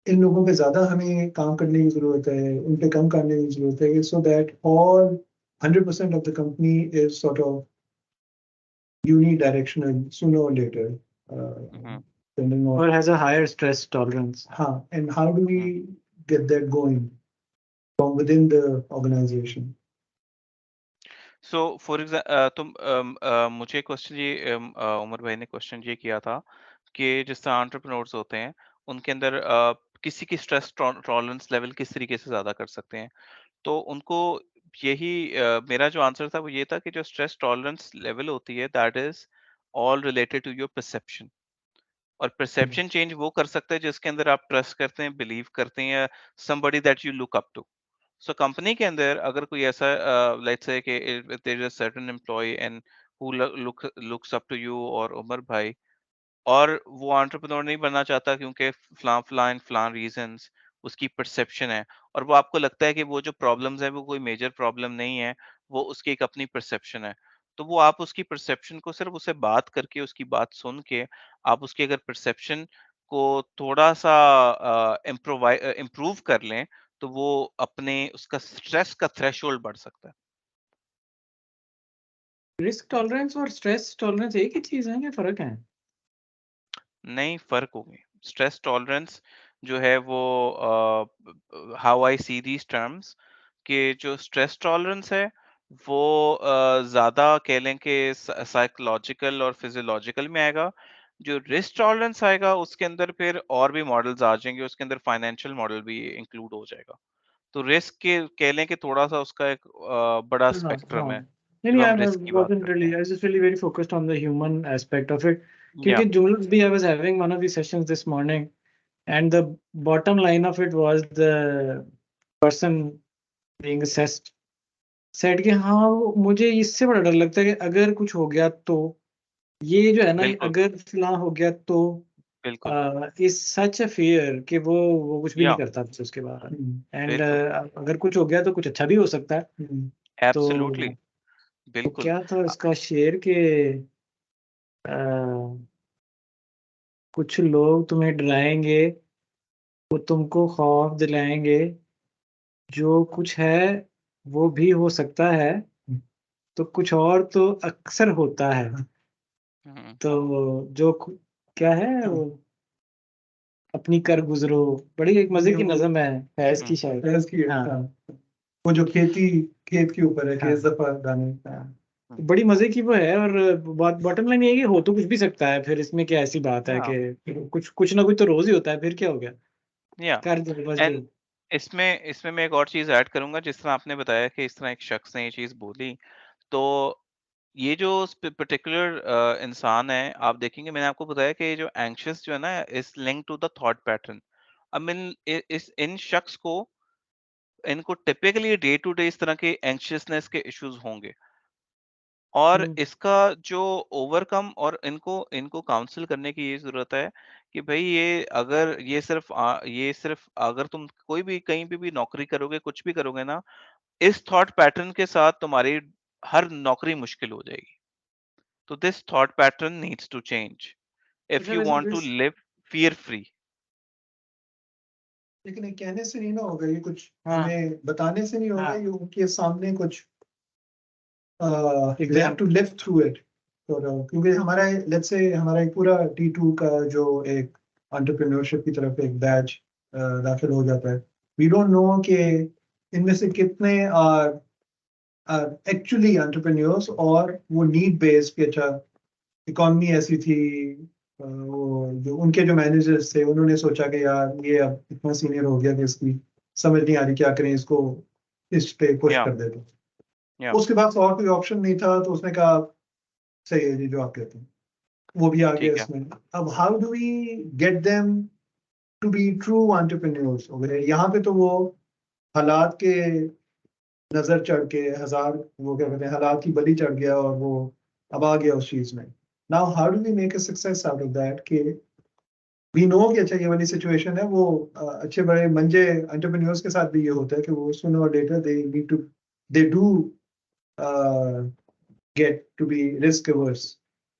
C: इन लोगों पे ज्यादा हमें काम करने की जरूरत है, उन पे कम करने की जरूरत है, so that all 100% of the company is sort of unidirectional sooner or later, depending on,
B: Or has a higher stress tolerance.
C: and how do we get that going from within the organization?
A: So for example, मुझे question ये उमर भाई ने question ये किया था कि जिस तरह एंटरप्रेन्योर्स होते हैं, उनके अंदर किसी की स्ट्रेस टॉलरेंस लेवल किस तरीके से ज्यादा कर सकते हैं। तो उनको यही मेरा जो आंसर था वो ये था कि जो स्ट्रेस टॉलरेंस लेवल होती है, that is all related to your perception. और परसेप्शन चेंज वो कर सकता है जिसके अंदर आप ट्रस्ट करते हैं, बिलीव करते हैं, या somebody that you look up to। So company के अंदर अगर कोई ऐसा, लेट्स से कि there is a certain employee and who looks up to you और उमर भाई, और वो एंटरप्रेन्योर नहीं बनना चाहता क्योंकि फलां रीजंस, उसकी परसेप्शन है, और वो आपको लगता है कि वो जो प्रॉब्लम्स है वो कोई मेजर प्रॉब्लम नहीं है, वो उसकी एक अपनी परसेप्शन है। तो वो आप उसकी परसेप्शन को सिर्फ उससे बात करके, उसकी बात सुन के, आप उसकी अगर परसेप्शन को थोड़ा सा इम्प्रूव कर लें, तो वो अपने उसका स्ट्रेस का थ्रेशोल्ड बढ़ सकता है।
B: रिस्क टॉलरेंस और स्ट्रेस टॉलरेंस एक ही चीज है, क्या फर्क है?
A: नहीं, फर्क होंगे। स्ट्रेस टॉलरेंस जो है वो, how I see these terms, कि जो स्ट्रेस टॉलरेंस है वो ज्यादा कह लें कि साइकोलॉजिकल और फिजियोलॉजिकल में आएगा। जो रिस्क टॉलरेंस आएगा उसके अंदर फिर और भी मॉडल्स आ जाएंगे, उसके अंदर फाइनेंशियल मॉडल भी इंक्लूड हो जाएगा। तो रिस्क के कह लें कि थोड़ा सा उसका एक बड़ा स्पेक्ट्रम है
B: No,
A: जब
B: I
A: हम रिस्क की बात
B: wasn't
A: करते
B: really.
A: हैं।
B: I was just really very focused on the human aspect of it.
A: या
B: क्योंकि Jules भी, I was having one of these sessions this morning, and the bottom line of it was the person being assessed said कि हाँ, मुझे इससे बड़ा डर लगता है कि अगर कुछ हो गया तो, ये जो है ना,
A: बिल्कुल
B: अगर फिलहाल हो गया तो,
A: बिल्कुल।
B: इज सच अ फियर कि वो कुछ भी
A: या
B: नहीं करता फिर उसके बाद। एंड
A: बिल्कुल,
B: अगर कुछ हो गया तो कुछ अच्छा भी हो सकता है।
A: एब्सोल्युटली,
B: तो
A: बिल्कुल।
B: क्या था इसका शेर के कुछ लोग तुम्हें डराएंगे, वो तुमको खौफ दिलाएंगे, जो कुछ है वो भी हो सकता है, तो कुछ और तो अक्सर होता है।
A: हम्म,
B: तो क्या है वो, अपनी कर गुजरो, बड़ी एक मजे की नज़म है फैज की शायद।
C: फैज की,
B: हाँ।
C: वो जो खेत के ऊपर है,
B: हाँ।
C: खेत दफा गाने।
B: बड़ी मजे की वो है। और बॉटम लाइन ये है कि हो तो कुछ भी सकता है, फिर इसमें क्या ऐसी बात है
A: या
B: कि कुछ ना कुछ तो रोज ही होता है, फिर क्या हो गया,
A: या
B: कर दो बस
A: एंड
B: जो।
A: इसमें इसमें मैं एक और चीज ऐड करूंगा, जिस तरह आपने बताया कि इस तरह एक शख्स ने ये चीज बोली, तो ये जो पर्टिकुलर इंसान है, आप देखेंगे मैंने आपको बताया कि ये जो एंग्शियस जो है ना, is link to the thought pattern. I mean इस इन शख्स को, इनको टिपिकली डे टू डे इस तरह के एंग्शियसनेस के इश्यूज होंगे, और
B: हम्म,
A: इसका जो ओवरकम, और इनको इनको काउंसिल करने की ये जरूरत है कि भाई ये अगर ये सिर्फ अगर तुम कोई भी कहीं भी नौकरी करोगे, कुछ भी करोगे ना, इस थॉट पैटर्न के साथ तुम्हारी हर नौकरी मुश्किल हो जाएगी। तो this thought pattern needs to change if
C: अच्छा
A: यू
C: वैसे
A: want to
C: this,
A: live fear free.
C: लेकिन ये कहने से नहीं ना होगा, ये कुछ
B: हाँ
C: हमें बताने से नहीं होगा,
B: हाँ
C: ये उनके सामने कुछ they have
B: exact.
C: To live through it. क्योंकि हमारा, लेट्स से हमारा एक पूरा T2 का जो एक एंटरप्रेन्योरशिप की तरफ एक बैच दाखिल हो जाता है, वी डोंट नो कि इनमें से कितने आर एक्चुअली एंटरप्रेन्योर्स, और वो नीड बेस्ड कि अच्छा इकॉनमी ऐसी थी, वो जो उनके जो मैनेजर्स थे उन्होंने सोचा कि यार ये अब इतना सीनियर हो गया कि इसकी समझ नहीं आ रही क्या करें इसको, इस पे पुश
A: या
C: कर देते।
A: या
C: उसके पास और कोई ऑप्शन नहीं था, तो उसने कहा सही है जी जो आप कहते हैं, वो भी आ गया
A: ठीक है।
C: इसमें। अब how do we get them to be true entrepreneurs वगैरह, यहाँ पे तो वो हालात के नजर चढ़ के हजार, वो क्या कहते हैं, हालात की बलि चढ़ गया और वो अब आ गया उस चीज में। Now how do we make a success out of that कि वी नो कि अच्छा ये वाली सिचुएशन है, वो अच्छे बड़े मंजे एंटरप्रेन्योर्स के साथ भी ये होता है कि वो सुनो और later they need to, they do get to be risk averse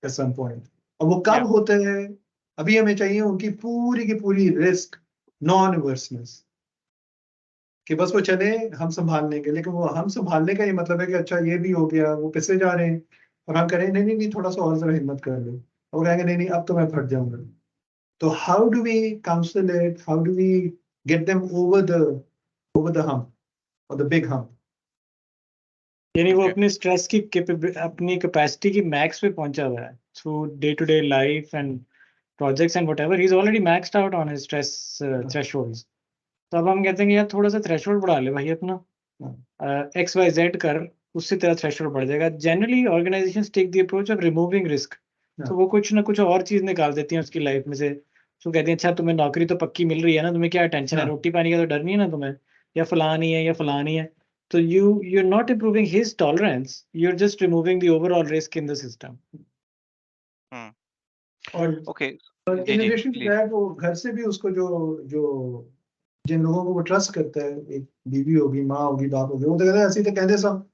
C: at some point. और वो कब
A: या
C: होते हैं, अभी हमें चाहिए उनकी पूरी की पूरी रिस्क नॉन अवर्सनेस, कि बस वो चले हम संभाल लेंगे। लेकिन वो हम संभालने का ये मतलब है कि अच्छा ये भी हो गया, वो पिछले जा रहे हैं, और हम करें नहीं नहीं नहीं थोड़ा सा और जरा हिम्मत कर लो, और वो कहेंगे नहीं नहीं अब तो मैं फट जाऊंगा। तो how do we counsel it, how do we get them over the hump और द बिग hump?
B: यानी वो
A: ओके।
B: अपने स्ट्रेस की अपनी कैपेसिटी की मैक्स पे पहुंचा हुआ है through day to day life and projects and whatever. He's already maxed out on his stress thresholds. तो अब हम कहते हैं कि यार थोड़ा सा थ्रेशोल्ड बढ़ा ले भाई अपना, एक्स वाई जेड कर, उससे तेरा थ्रेशोल्ड बढ़ जाएगा। Generally organisations take the approach of removing risk. तो वो कुछ ना कुछ और चीज निकाल देती हैं उसकी लाइफ में से। तो कहती हैं अच्छा तुम्हें नौकरी तो पक्की मिल रही है ना, तुम्हें क्या टेंशन है, रोटी पानी का तो डर नहीं है ना तुम्हें, या फलानी है या फलानी है। तो you're not improving his tolerance, you're just removing the overall risk in the system.
A: Hmm.
C: और
A: ओके। जी
C: इन
A: जी
C: एडिशन टू
A: प्लीज।
C: दैट वो घर से भी उसको जो जो जिन लोगों को वो ट्रस्ट करता है, एक बीवी होगी, माँ होगी, बाप होगी, वो तो कहते हैं ऐसे तो कहते सब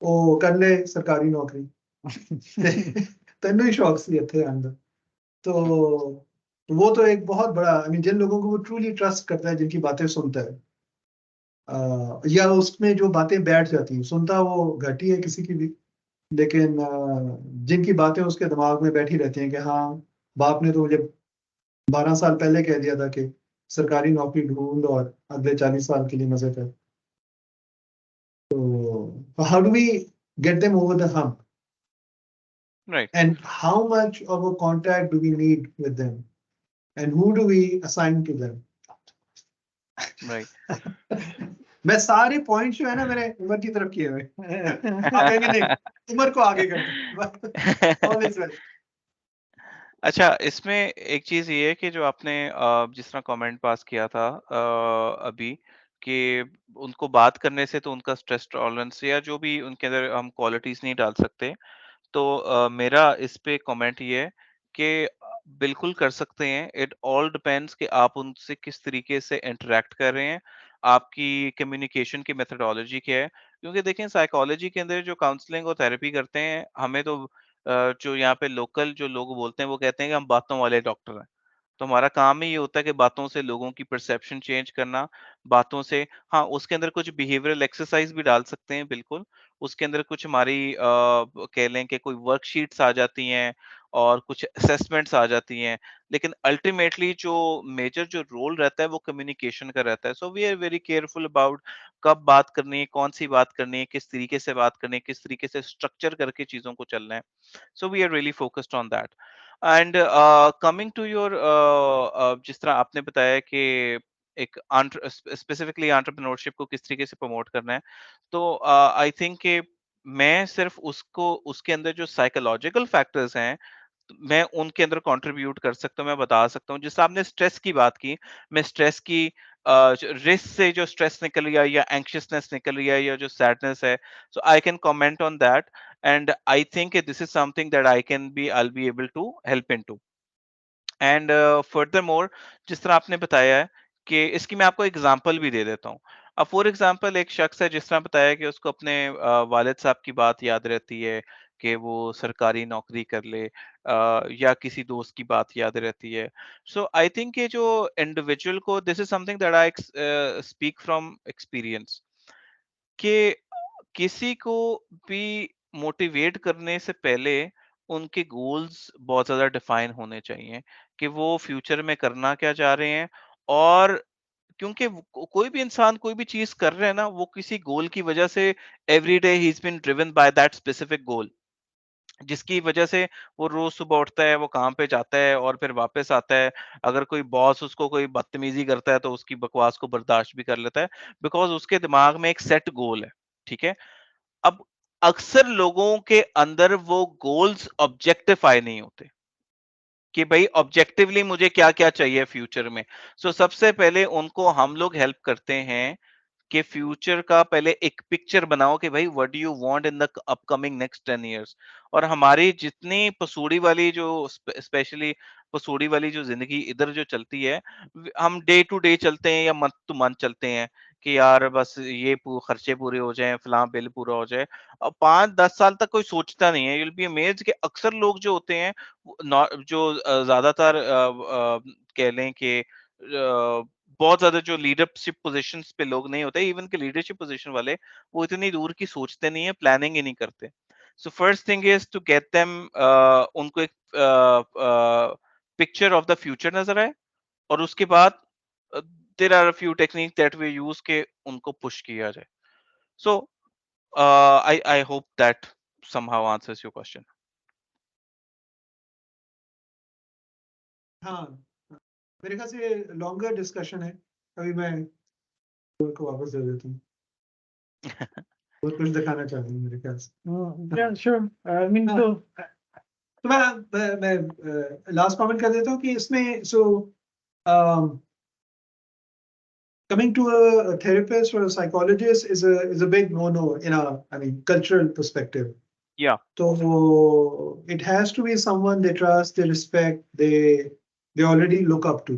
C: वो कर ले सरकारी नौकरी। तेनों ही शौक सी थे अंदर। तो वो तो एक बहुत बड़ा, आई मीन जिन लोगों को वो ट्रूली ट्रस्ट करता है, जिनकी बातें सुनता है, या उसमें जो बातें बैठ जाती हैं, सुनता वो घटी है किसी की भी, लेकिन जिनकी बातें उसके दिमाग में बैठी रहती हैं कि हाँ बाप ने तो मुझे 12 साल पहले कह दिया था कि सरकारी नौकरी ढूंढ और अगले 40 साल के लिए मजे कर। तो how do we get them over the hump,
A: right.
C: and how much of a contact do we need with them, and who do we assign to them?
A: Right.
C: मैं सारे पॉइंट जो है ना मैंने उमर की तरफ किए हुए। आप कहेंगे नहीं उमर को आगे कर दो। All is well.
A: अच्छा, इसमें एक चीज़ ये है कि जो आपने जिस तरह कमेंट पास किया था अभी, कि उनको बात करने से तो उनका स्ट्रेस टॉलरेंस या जो भी उनके अंदर हम क्वालिटीज़ नहीं डाल सकते। तो मेरा इस पे कमेंट ये है कि बिल्कुल कर सकते हैं। इट ऑल डिपेंड्स कि आप उनसे किस तरीके से इंटरैक्ट कर रहे हैं, आपकी कम्युनिकेशन की मेथोडोलॉजी क्या है। क्योंकि देखें, साइकोलॉजी के अंदर जो काउंसलिंग और थेरेपी करते हैं, हमें तो जो यहाँ पे लोकल जो लोग बोलते हैं, वो कहते हैं कि हम बातों वाले डॉक्टर हैं। तो हमारा काम ही ये होता है कि बातों से लोगों की परसेप्शन चेंज करना, बातों से। हाँ, उसके अंदर कुछ बिहेवियरल एक्सरसाइज भी डाल सकते हैं, बिल्कुल। उसके अंदर कुछ हमारी कह लें कि कोई वर्कशीट्स आ जाती हैं, और कुछ असेसमेंट्स आ जाती हैं, लेकिन अल्टीमेटली जो मेजर जो रोल रहता है वो कम्युनिकेशन का रहता है। So we are very careful about कब बात करनी है, कौन सी बात करनी है, किस तरीके से बात करनी है, किस तरीके से स्ट्रक्चर करके चीजों को चलना है। So we are really focused on that. And coming to your, जिस तरह आपने बताया कि एक स्पेसिफिकली एंटरप्रेन्योरशिप को किस तरीके से प्रमोट करना है, तो आई थिंक कि मैं सिर्फ उसको उसके अंदर जो साइकोलॉजिकल फैक्टर्स हैं, तो मैं उनके अंदर कंट्रीब्यूट कर सकता हूँ, मैं बता सकता हूँ। जैसे आपने स्ट्रेस की बात की, मैं स्ट्रेस की रिस्क से जो स्ट्रेस निकल गया या एंक्शियसनेस निकल गया या जो सैडनेस है, so I can comment on that and I think this is something that I be able to help in to. And furthermore, जिस तरह आपने बताया है कि इसकी मैं आपको एग्जांपल भी दे देता हूँ। अब फॉर एग्जांपल एक शख्स है, जिस तरह बताया कि उसको अपने वालिद साहब की बात याद रहती है कि वो सरकारी नौकरी कर ले, या किसी दोस्त की बात याद रहती है। सो आई थिंक ये जो इंडिविजुअल को, this is something that I speak from experience, कि किसी को भी मोटिवेट करने से पहले उनके गोल्स बहुत ज़्यादा डिफाइन होने चाहिए कि वो फ्यूचर में करना क्या चाह रहे हैं। और क्योंकि कोई भी इंसान कोई भी चीज़ कर रहे हैं ना, वो किसी गोल की वजह से every day he is been driven by that specific goal, जिसकी वजह से वो रोज सुबह उठता है, वो काम पे जाता है और फिर वापस आता है। अगर कोई बॉस उसको कोई बदतमीजी करता है तो उसकी बकवास को बर्दाश्त भी कर लेता है, बिकॉज उसके दिमाग में एक सेट गोल है। ठीक है। अब अक्सर लोगों के अंदर वो गोल्स ऑब्जेक्टिफाई नहीं होते कि भाई ऑब्जेक्टिवली मुझे क्या क्या चाहिए फ्यूचर में। सो सबसे पहले उनको हम लोग हेल्प करते हैं कि फ्यूचर का पहले एक पिक्चर बनाओ कि भाई what do you want in the upcoming next 10 years. और हमारी जितनी पसूड़ी वाली जो स्पेशली पसूड़ी वाली जो जिंदगी इधर जो चलती है, हम डे टू डे चलते हैं या मंथ टू मंथ चलते हैं कि यार बस ये खर्चे पूरे हो जाएं, फलां बिल पूरा हो जाए। अब 5-10 साल तक कोई सोचता नहीं है। यूल बी अमेज्ड कि अक्सर लोग जो होते हैं जो ज्यादातर कह लें कि बहुत ज्यादा जो लीडरशिप पोजीशंस पे लोग नहीं होते, इवन के लीडरशिप पोजीशन वाले, वो इतनी दूर की सोचते नहीं है, प्लानिंग ही नहीं करते। So first thing is to get them, उनको एक पिक्चर ऑफ द फ्यूचर नजर आए। और उसके बाद there are a few technique that we use के उनको पुश किया जाए। So I hope that somehow answers your question.
C: हाँ, मेरे ख्याल से लॉन्गर डिस्कशन है। अभी मैं को वापस दे देता हूँ। बहुत कुछ दिखाना चाहती हूँ मेरे ख्याल से।
B: Yeah, sure. I mean,
C: हाँ।
B: so
C: तो मैं लास्ट कमेंट कर देता हूँ कि इसमें coming to a therapist or a psychologist is a big no-no in cultural perspective.
A: Yeah.
C: So it has to be someone they trust, they respect, they already look up to.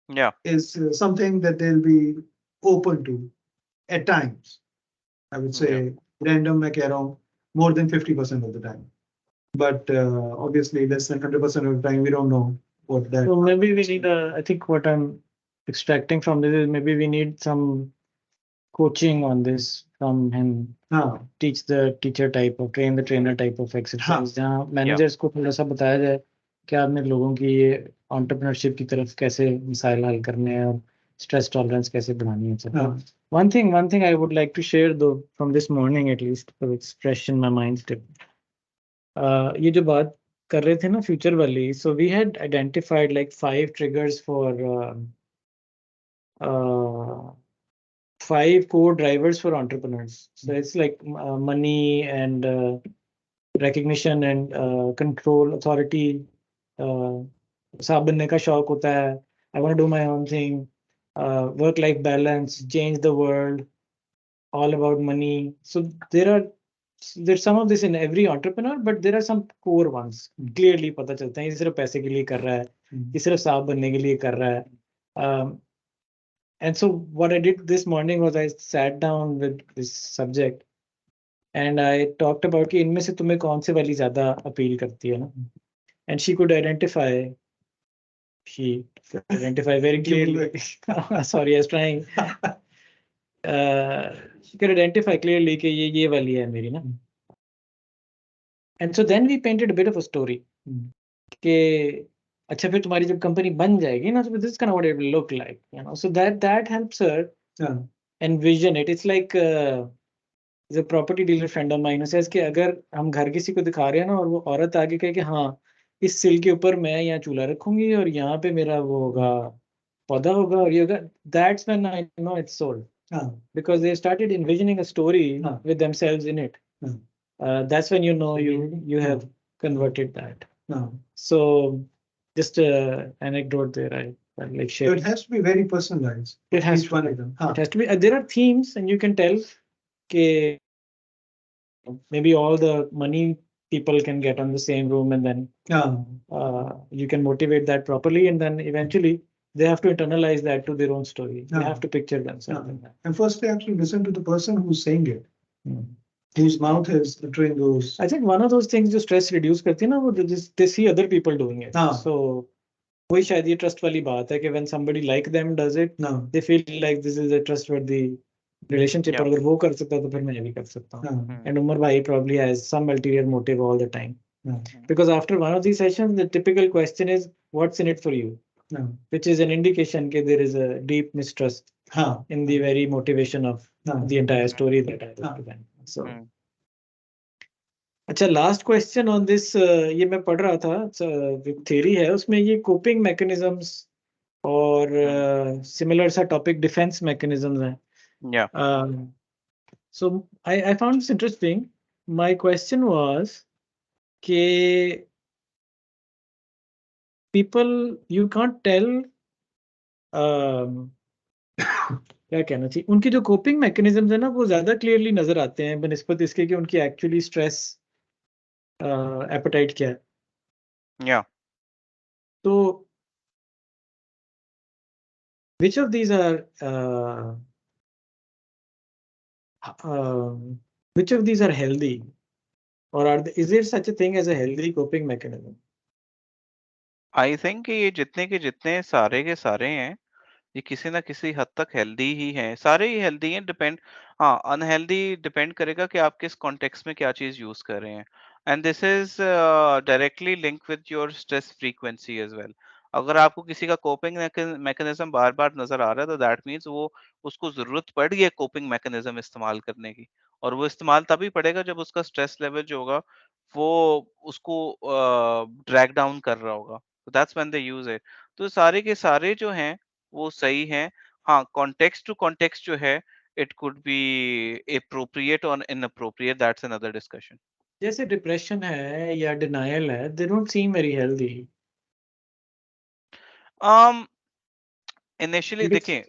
A: Yeah.
C: Is something that they'll be open to at times. I would say random मैं कह रहा हूँ, more than 50% of the time. But obviously less than 100% of the time we don't know what that.
B: So maybe we need I think what I'm extracting from this is maybe we need some coaching on this from him. Teach the teacher type of, train the trainer type of exercise. जहाँ managers को थोड़ा सा बताया जाए कि आपने लोगों की ये entrepreneurship की तरफ कैसे मिसाइल हल करने हैं और stress tolerance कैसे बढ़ानी है, etc. One thing I would like to share though from this morning at least, so it's fresh in my mind still. ये जो बात कर रहे थे ना फ्यूचर वाली, so we had identified like 5 triggers for 5 core drivers for entrepreneurs. So it's like money and recognition and control, authority. साहब बनने का शौक होता है. I want to do my own thing. Work-life balance, change the world, all about money. So there's some of this in every entrepreneur, but there are some core ones. Clearly पता चलता है ये सिर्फ पैसे के लिए कर रहा है, ये सिर्फ साहब बनने के लिए कर रहा है. And so what I did this morning was I sat down with this subject and I talked about कि इनमें से तुम्हें कौन से वाली ज़्यादा अपील करती है ना. And she could identify very clearly. Sorry, I was trying. She could identify clearly कि ये वाली है मेरी ना. And so then we painted a bit of a story. कि अच्छा फिर तुम्हारी जब कंपनी बन जाएगी ना, so this is kind of what it will look like, you know, so that helps her envision it. It's like the property dealer friend of mine who says कि अगर हम घर किसी को दिखा रहे हैं ना और वो औरत आगे कहे कि हाँ इस सिल के ऊपर मैं यहाँ चूल्हा रखूंगी और यहाँ पे मेरा वो होगा पौधा होगा और ये होगा, that's when I know it's sold. Because they started envisioning a story with themselves in it. That's when you know you have converted that. So just a anecdote there I like share.
C: So it has to be very personalized.
B: It has
C: each one of them.
B: It has to be. There are themes, and you can tell that maybe all the money people can get on the same room, and then you can motivate that properly, and then eventually they have to internalize that to their own story. They have to picture themselves in that.
C: And first they have to listen to the person who's saying it. Whose mouth is uttering those.
B: I think one of those things जो stress reduce करती है ना, वो they see other people doing it. So वही शायद ये trust वाली बात है कि when somebody like them does it, they feel like this is a trustworthy relationship. और अगर वो कर सकता है तो फिर मैं भी कर सकता हूँ. And Umar bhai probably has some ulterior motive all the time. Because after one of these sessions, the typical question is, what's in it for you? Which is an indication that there is a deep mistrust in the very motivation of the entire story that I represent. So, अच्छा last question on this, ये मैं पढ़ रहा था theory है उसमें ये coping mechanisms और सिमिलर सा टॉपिक डिफेंस मैकेनिज्म्स हैं. So I found this interesting. My question was कि people you can't tell क्या कहना चाहिए, उनकी जो कोपिंग मैकेनिज्म्स है ना वो ज्यादा क्लियरली नजर आते हैं बनिस्बत इसके कि उनकी एक्चुअली स्ट्रेस एपेटाइट क्या है. तो which of these are healthy, or is there such a thing as a healthy coping mechanism?
A: I think ये जितने के जितने सारे के सारे हैं ये किसी ना किसी हद तक हेल्दी ही हैं. सारे ही हेल्दी हैं. डिपेंड, हाँ, अनहेल्दी डिपेंड करेगा कि आप किस कॉन्टेक्स्ट में क्या चीज यूज कर रहे हैं. And this is directly link with your stress frequency as well. अगर आपको किसी का कोपिंग मैकेनिज्म बार बार नजर आ रहा है तो दैट मीन्स वो उसको जरूरत पड़ गई है कोपिंग मैकेनिज्म इस्तेमाल करने की. और वो इस्तेमाल तभी पड़ेगा जब उसका स्ट्रेस लेवल जो होगा वो उसको ड्रैग डाउन कर रहा होगा. That's when they use it. तो सारे के सारे जो हैं वो सही है. हाँ, कॉन्टेक्स्ट टू कॉन्टेक्स्ट जो है इट कुड बी एप्रोप्रिएट और इनअप्रोप्रिएट, दैट्स अनदर डिस्कशन.
B: जैसे डिप्रेशन है या डिनायल है, they don't seem very healthy.
A: Initially देखिए,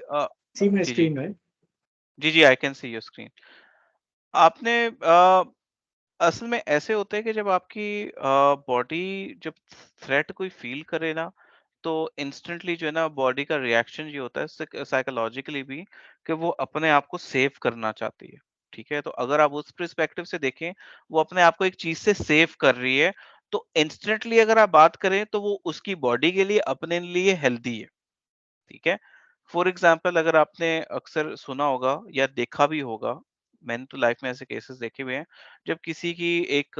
B: सी माय
A: जी जी
B: स्क्रीन राइट.
A: जी I can see your screen. आपने असल में ऐसे होता है कि जब आपकी बॉडी जब थ्रेट कोई फील करे ना तो इंस्टेंटली जो है ना बॉडी का रिएक्शन ये होता है साइकोलॉजिकली भी कि वो अपने आप को सेव करना चाहती है. ठीक है, तो अगर आप उस पर्सपेक्टिव से देखें वो अपने आप को एक चीज से सेव कर रही है. तो इंस्टेंटली अगर आप बात करें तो वो उसकी बॉडी के लिए अपने लिए हेल्दी है. ठीक है. फॉर एग्जाम्पल अगर आपने अक्सर सुना होगा या देखा भी होगा, मैंने तो लाइफ में ऐसे केसेस देखे हुए हैं जब किसी की एक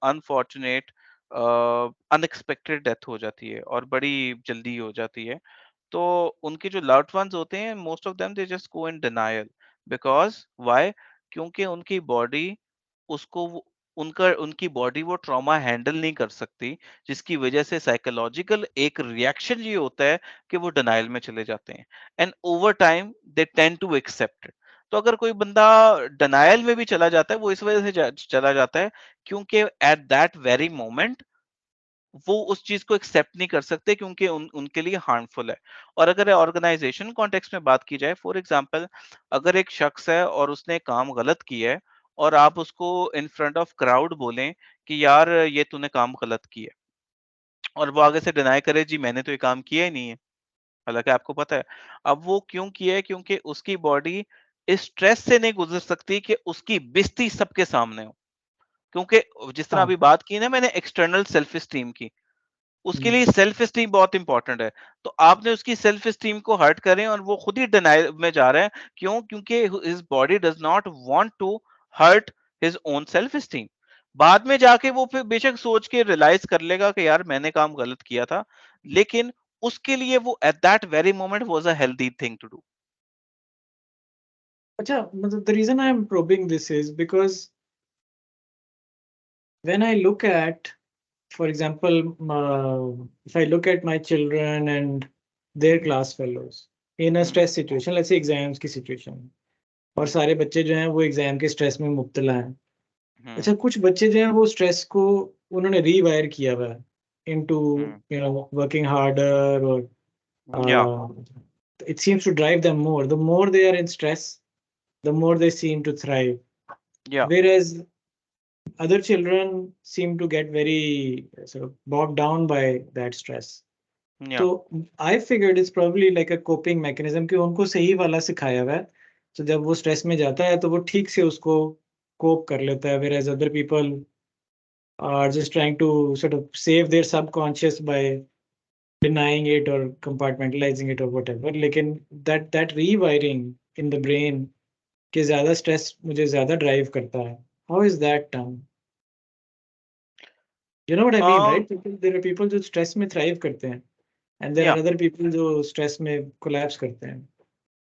A: अनफॉर्चुनेट अनएक्सपेक्टेड डेथ हो जाती है और बड़ी जल्दी हो जाती है. तो उनके जो लव्ड वंस होते हैं most of them they just go in denial. Because why? क्योंकि उनकी बॉडी उसको उनका उनकी बॉडी वो ट्रॉमा हैंडल नहीं कर सकती, जिसकी वजह से साइकोलॉजिकल एक रिएक्शन ये होता है कि वो डिनायल में चले जाते हैं. And over time they tend to accept it. तो अगर कोई बंदा डिनायल में भी चला जाता है वो इस वजह से चला जाता है क्योंकि एट दैट वेरी मोमेंट वो उस चीज को एक्सेप्ट नहीं कर सकते क्योंकि उनके लिए हार्मफुल है. और अगर ऑर्गेनाइजेशन कॉन्टेक्स्ट में बात की जाए, फॉर एग्जांपल अगर एक शख्स है और उसने काम गलत किया है और आप उसको इन फ्रंट ऑफ क्राउड बोलें कि यार ये तूने काम गलत किया और वो आगे से डिनाई करे जी मैंने तो ये काम किया ही नहीं है, हालांकि आपको पता है. अब वो क्यों किया है? क्योंकि उसकी बॉडी इस स्ट्रेस से नहीं गुजर सकती कि उसकी बेइज्जती सबके सामने हो. क्योंकि जिस तरह अभी बात की ना मैंने एक्सटर्नल सेल्फ स्टीम की, उसके लिए सेल्फ स्टीम बहुत इंपॉर्टेंट है. तो आपने उसकी सेल्फ स्टीम को हर्ट करें और वो खुद ही डिनायल में जा रहे हैं. क्यों? क्योंकि his body does not want to hurt his own self esteem. बाद में जाके वो फिर बेशक सोच के रियलाइज कर लेगा कि यार मैंने काम गलत किया था, लेकिन उसके लिए वो at that very moment was a healthy thing to do.
B: अच्छा, मतलब the reason I am probing this is because when I look at, for example, if I look at my children and their class fellows in a stress situation, let's say exams की situation, और सारे बच्चे जो हैं वो exam के stress में मुब्तला हैं। अच्छा, कुछ बच्चे जो हैं वो स्ट्रेस को उन्होंने रीवायर किया हुआ है into working harder, or
A: या
B: it seems to drive them more. The more they are in stress, the more they seem to thrive.
A: या
B: Whereas other children seem to get very sort of bogged down by that stress.
A: या
B: So I figured it's probably like a coping mechanism कि उनको सही वाला सिखाया हुआ है, तो जब वो स्ट्रेस में जाता है तो वो ठीक से उसको कोप कर लेता है, whereas other people are just trying to sort of save their subconscious by denying it or compartmentalizing it or whatever. लेकिन that rewiring in the brain कि ज्यादा स्ट्रेस मुझे ज्यादा ड्राइव करता है, how is that done? You know what I mean, right? There are people जो stress में thrive करते हैं and there
A: या
B: are other people जो स्ट्रेस में कोलैप्स करते हैं।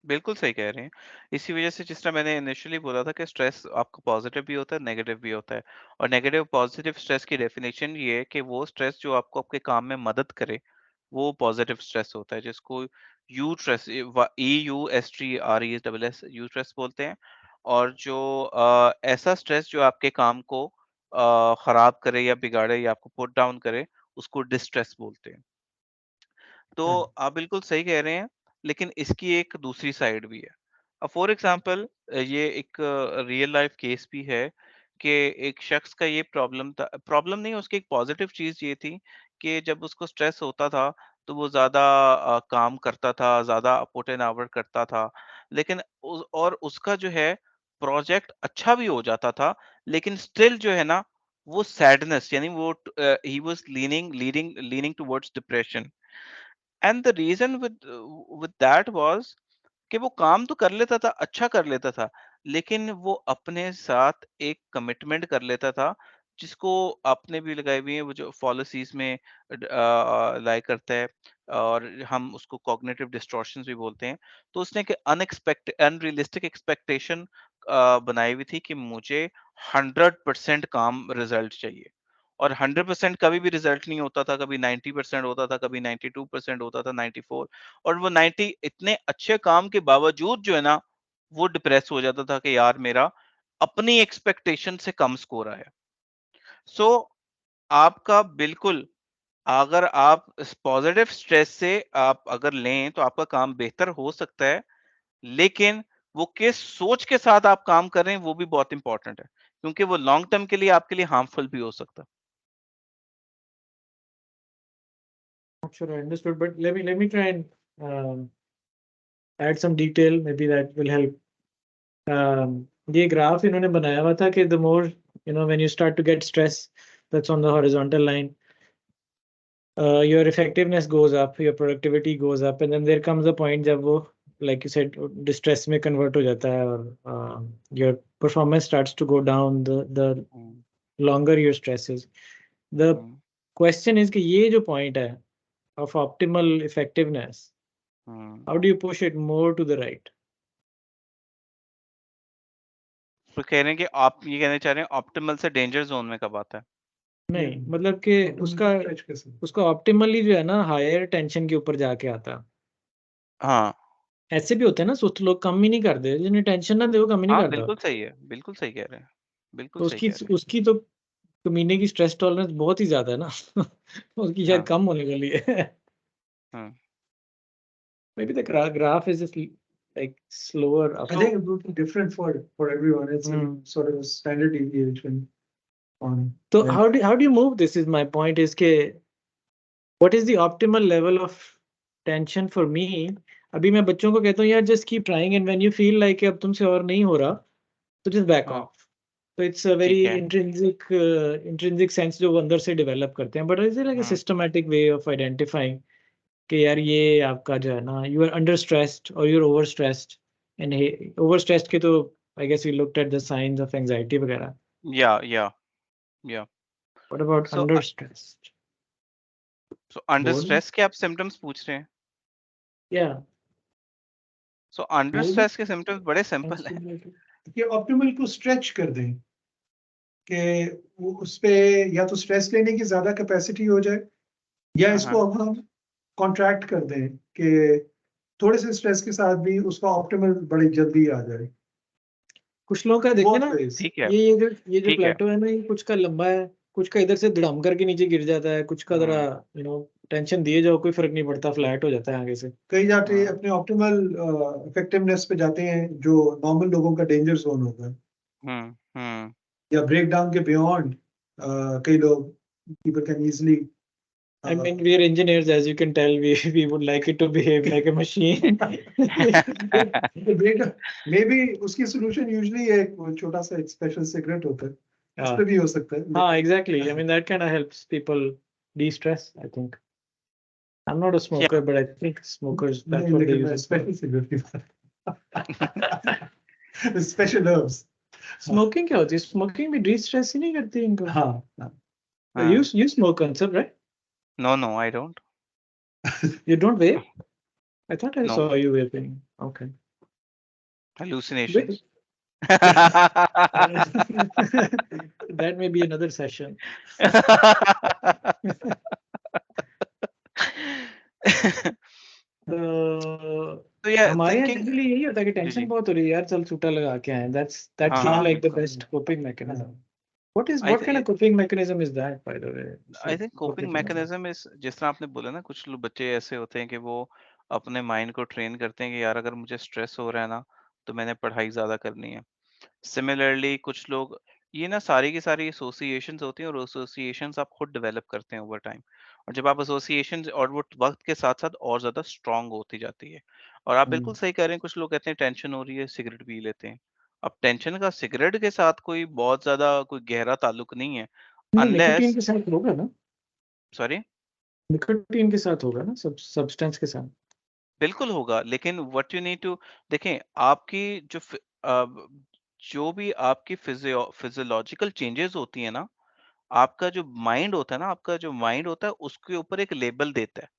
A: बिल्कुल सही कह रहे हैं। इसी वजह से जिस तरह मैंने इनिशियली बोला था कि स्ट्रेस आपका पॉजिटिव भी होता है, नेगेटिव भी होता है। और नेगेटिव पॉजिटिव स्ट्रेस की डेफिनेशन ये है कि वो स्ट्रेस जो आपको आपके काम में मदद करे, वो पॉजिटिव स्ट्रेस होता है, जिसको you stress, EUSTRESS you stress बोलते हैं। और जो ऐसा स्ट्रेस जो आपके काम को खराब करे या बिगाड़े या आपको पुट डाउन करे, उसको डिस्ट्रेस बोलते हैं। तो आप बिल्कुल सही कह रहे हैं, लेकिन इसकी एक दूसरी साइड भी है। फॉर एग्जांपल, ये एक रियल लाइफ केस भी है कि एक शख्स का ये प्रॉब्लम था, प्रॉब्लम नहीं, उसकी एक पॉजिटिव चीज ये थी कि जब उसको स्ट्रेस होता था तो वो ज्यादा काम करता था, ज्यादा पुट इन आवर करता था, लेकिन और उसका जो है प्रोजेक्ट अच्छा भी हो जाता था, लेकिन स्टिल जो है ना, वो सैडनेस, यानी वो he was leaning towards depression. And the reason with that was कि वो काम तो कर लेता था, अच्छा कर लेता था, लेकिन वो अपने साथ एक कमिटमेंट कर लेता था, जिसको आपने भी लगाई हुई है, वो जो पॉलिसीज में लाई करता है, और हम उसको कॉग्निटिव डिस्टॉर्शंस भी बोलते हैं। तो उसने एक अनएक्सपेक्टेड अनरियलिस्टिक एक्सपेक्टेशन बनाई हुई थी कि मुझे 100% काम रिजल्ट चाहिए, और 100% कभी भी रिजल्ट नहीं होता था, कभी 90% होता था, कभी 92% होता था, 94। और वो 90 इतने अच्छे काम के बावजूद जो है ना, वो डिप्रेस हो जाता था कि यार मेरा अपनी एक्सपेक्टेशन से कम स्कोर आया। सो आपका बिल्कुल, अगर आप इस पॉजिटिव स्ट्रेस से आप अगर लें तो आपका काम बेहतर हो सकता है, लेकिन वो किस सोच के साथ आप काम कर रहे हैं वो भी बहुत इंपॉर्टेंट है, क्योंकि वो लॉन्ग टर्म के लिए आपके लिए हार्मफुल भी हो सकता है।
B: Not sure I understood, but let me try and add some detail. Maybe that will help. ये ग्राफ इन्होंने बनाया हुआ था कि the more when you start to get stress, that's on the horizontal line. Your effectiveness goes up, your productivity goes up, and then there comes a point जब वो, like you said, distress में convert हो जाता है, और your performance starts to go down the longer your stress is. The question is कि ये जो point है of optimal effectiveness, how do you push it more to the right?
A: तो कह रहे हैं कि आप ये कहना चाह रहे हैं ऑप्टिमल से डेंजर जोन में कब आता है?
B: नहीं, मतलब कि उसका ऑप्टिमली जो है ना, हायर टेंशन के ऊपर जाके आता है।
A: हाँ,
B: ऐसे भी होते हैं ना, सुस्त लोग कम ही नहीं करते, जिन्हें टेंशन ना दे वो कम ही नहीं
A: हाँ,
B: करता।
A: बिल्कुल सही है, बिल्कुल सही कह रहे हैं, बिल्कुल
B: तो
A: सही कह रहे हैं।
B: उसकी तो कमीने की स्ट्रेस टॉलरेंस बहुत ही ज्यादा है ना। उसकी शायद
A: हाँ,
B: कम होने वाली है।
A: हाँ।
B: Maybe the graph is just like slower up.
C: I think it would be different for everyone. It's a sort of a standard deviation on.
B: So how do you move this? Is my point is कि what is the optimal level of tension for me? अभी मैं बच्चों को कहता हूँ यार just keep trying, and when you feel like अब तुमसे और नहीं हो रहा तो just back
A: हाँ,
B: off. So it's a very
A: ठीक है।
B: intrinsic sense जो वो अंदर से develop करते हैं. But is there like a systematic way of identifying कि यार ये आपका जो है ना, you are under stressed or you're over stressed, and over stressed के तो I guess we looked at the signs of anxiety वगैरह.
A: या Yeah.
B: What about
A: So
B: under stress?
A: so under
B: Boredom?
A: stress के आप symptoms पूछ रहे हैं?
B: Yeah.
A: So under
B: Boredom?
A: stress के symptoms बड़े simple हैं.
B: Instability.
C: कि ऑप्टिमल को स्ट्रेच कर दें कि उस पे या तो स्ट्रेस लेने की ज्यादा कैपेसिटी हो जाए या इसको अब हम कॉन्ट्रैक्ट कर दें कि थोड़े से स्ट्रेस के साथ भी उसका ऑप्टिमल बड़ी जल्दी आ जाए।
B: कुछ लोगों का देखिए ना,
A: ठीक है.
B: ये जो
A: ठीक है.
B: प्लेटो है ना, ये कुछ का लंबा है, कुछ का इधर से धड़ाम करके नीचे गिर जाता है, कुछ का जरा टेंशन दिए जाओ कोई फर्क नहीं पड़ता, फ्लैट हो जाता है आगे से।
C: कई जाते अपने ऑप्टिमल इफेक्टिवनेस पे जाते हैं जो नॉर्मल लोगों का डेंजर जोन होता है या ब्रेक डाउन के बियॉन्ड कई लोग people can easily
B: I mean, we are engineers, as you can tell. We would like it to behave like a machine.
C: maybe उसकी solution usually एक छोटा सा एक special cigarette होता है, उस पे भी हो सकता है।
B: हाँ, exactly. I mean, that kind of helps people de-stress, I think. I'm not a smoker, but I think smokers, that's what they use.
C: Special cigarette special herbs.
B: Smoking क्या होती है? Smoking भी de-stress ही नहीं करती इनको?
C: हाँ।
B: You smoke, Kancap, right?
A: No, I don't.
B: You don't vape? I thought I
A: No.
B: saw you vaping. Okay.
A: Hallucinations.
B: That may be another session.
A: So yeah,
B: हमारे यहाँ
A: thinking.
B: जनरली यही होता है कि टेंशन बहुत हो रही है यार, चल सूटा लगा के आए. That seems like the best coping mechanism. What kind of coping mechanism is that, by the way?
A: I think coping mechanism is, जिस तरह आपने बोला ना, कुछ लोग बच्चे ऐसे होते हैं कि वो अपने माइंड को ट्रेन करते हैं कि यार अगर मुझे स्ट्रेस हो रहा है ना तो मैंने पढ़ाई ज्यादा करनी है. सिमिलरली कुछ लोग, ये ना सारी की सारी एसोसिएशंस होती हैं और एसोसिएशंस आप खुद डेवलप करते हैं ओवर टाइम. और जब आप एसोसिएशंस और वो वक्त के साथ साथ और ज्यादा स्ट्रांग होती जाती है. और आप बिल्कुल सही कह रहे हैं, कुछ लोग कहते हैं टेंशन हो रही है सिगरेट पी लेते हैं. अब टेंशन का सिगरेट के साथ कोई बहुत ज्यादा कोई गहरा ताल्लुक नहीं है.
B: निकोटीन
A: अनलेस,
B: के साथ होगा ना?
A: सॉरी,
B: निकोटीन के साथ होगा ना, सब्सटेंस के साथ?
A: बिल्कुल होगा, लेकिन व्हाट यू नीड टू, देखें आपकी जो भी आपकी फिजियोलॉजिकल चेंजेस होती है ना, आपका जो माइंड होता है ना, आपका जो माइंड होता है उसके ऊपर एक लेबल देता है.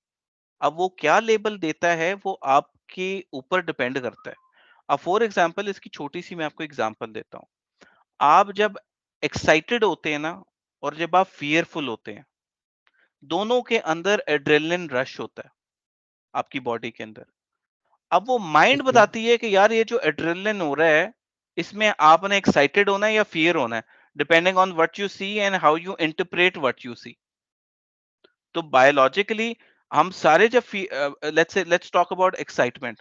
A: अब वो क्या लेबल देता है वो आपके ऊपर डिपेंड करता है. अब फॉर एग्जांपल, इसकी छोटी सी मैं आपको एग्जांपल देता हूँ. आप जब एक्साइटेड होते हैं ना और जब आप फियरफुल होते हैं, दोनों के अंदर एड्रेनलिन रश होता है आपकी बॉडी के अंदर. अब वो माइंड बताती है कि यार ये जो एड्रेनलिन हो रहा है, इसमें आपने एक्साइटेड होना है या फियर होना है, depending on what you see and how you interpret what you see. तो बायोलॉजिकली हम सारे जब लेट्स टॉक अबाउट एक्साइटमेंट,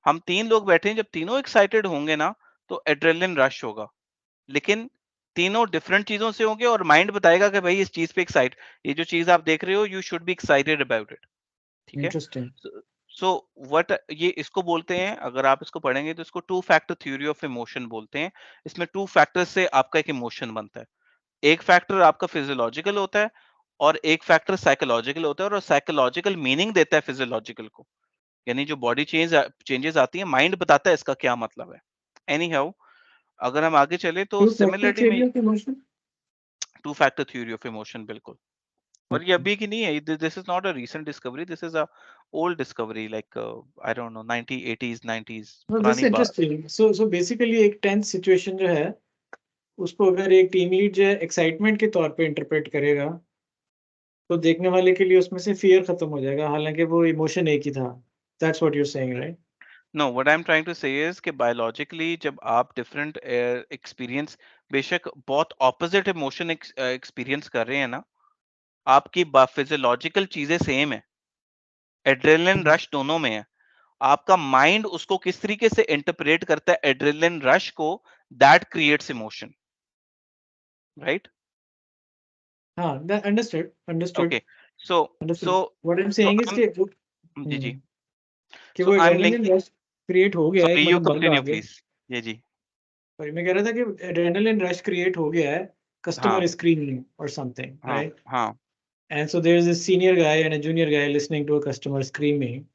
A: हम तीन लोग बैठे हैं, जब तीनों एक्साइटेड होंगे ना तो एड्रेनलिन रश होगा, लेकिन तीनों डिफरेंट चीजों से होंगे और माइंड बताएगा कि भाई इस चीज पे ये जो चीज आप देख रहे हो, you should be excited about it. ठीक है.
B: Interesting.
A: सो व्हाट ये इसको बोलते हैं, अगर आप इसको पढ़ेंगे तो इसको two factor theory of emotion बोलते हैं. इसमें टू फैक्टर से आपका एक इमोशन बनता है. एक फैक्टर आपका फिजियोलॉजिकल होता है और एक फैक्टर साइकोलॉजिकल होता है, और साइकोलॉजिकल मीनिंग देता है फिजियोलॉजिकल को. यानी जो बॉडी चेंजेस आती है, माइंड बताता है इसका क्या मतलब है. एनी हाउ, अगर हम आगे चले तो सिमिलरिटी में two factor theory of emotion, बिल्कुल. और ये अभी की नहीं है, this is not a recent discovery, this is a old discovery, like I don't know 80s 90s पुरानी बात.
B: So basically एक टेंस सिचुएशन जो है उसको अगर एक टीम लीड जो है एक्साइटमेंट के तौर पे इंटरप्रेट करेगा तो देखने वाले के लिए उसमें से फियर खत्म हो जाएगा, हालांकि वो इमोशन एक ही था. That's what you're saying, right?
A: No, what I am trying to say is कि बायोलॉजिकली जब आप डिफरेंट एक्सपीरियंस, बेशक बहुत ऑपोजिट इमोशन एक्सपीरियंस कर रहे हैं ना, आपकी फिजियोलॉजिकल चीजें सेम है, एड्रेनलिन रश दोनों में है. आपका माइंड उसको किस तरीके से इंटरप्रेट करता है एड्रेनलिन रश को, दैट क्रिएट्स इमोशन, राइट?
B: हाँ, that understood.
A: Okay. So
B: What I'm saying is कि
A: जी
B: कि
A: so
B: वो
A: I'm
B: adrenaline
A: linking,
B: rush create हो गया है,
A: sorry,
B: एक
A: you
B: मतलब बग आ
A: continue
B: गया.
A: please. जी
B: और मैं कह रहा था कि एड्रेनलिन रश क्रिएट हो गया है customer screening or something, right?
A: हाँ.
B: And so there's a senior guy and a junior guy listening to a customer screaming.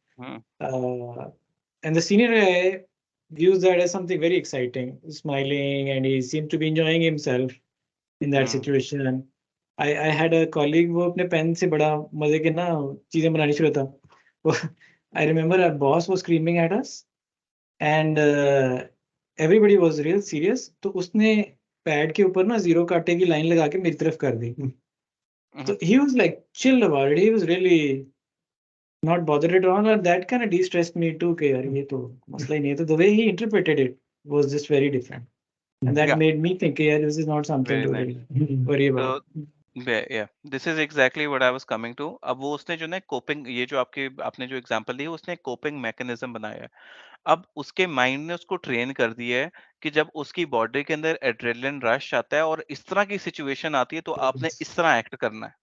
B: And the senior guy views that as something very exciting, smiling, and he seems to be enjoying himself. in that situation. And I had a colleague, वो अपने pen से बड़ा मजे के ना चीजें बनानी शुरू था. I remember our boss was screaming at us, and everybody was real serious. तो उसने पैड के ऊपर ना जीरो कांटे की लाइन लगा के मेरी तरफ कर दी. So he was like chill about it. He was really not bothered at all, and that kind of de-stressed me too. कि यार ये तो मसला ही नहीं है. तो the way he interpreted it was just very different, and that
A: Yeah,
B: made me think, yeah, this is not something
A: very
B: to
A: nice.
B: really worry about.
A: So yeah, this is exactly what I was coming to. अब वो उसने जो ना coping, ये जो आपने जो example दी, उसने कोपिंग मैकेनिज्म बनाया है. अब उसके माइंड ने उसको ट्रेन कर दिया है कि जब उसकी बॉडी के अंदर एड्रेनलिन रश आता है और इस तरह की सिचुएशन आती है, तो आपने इस तरह एक्ट करना है.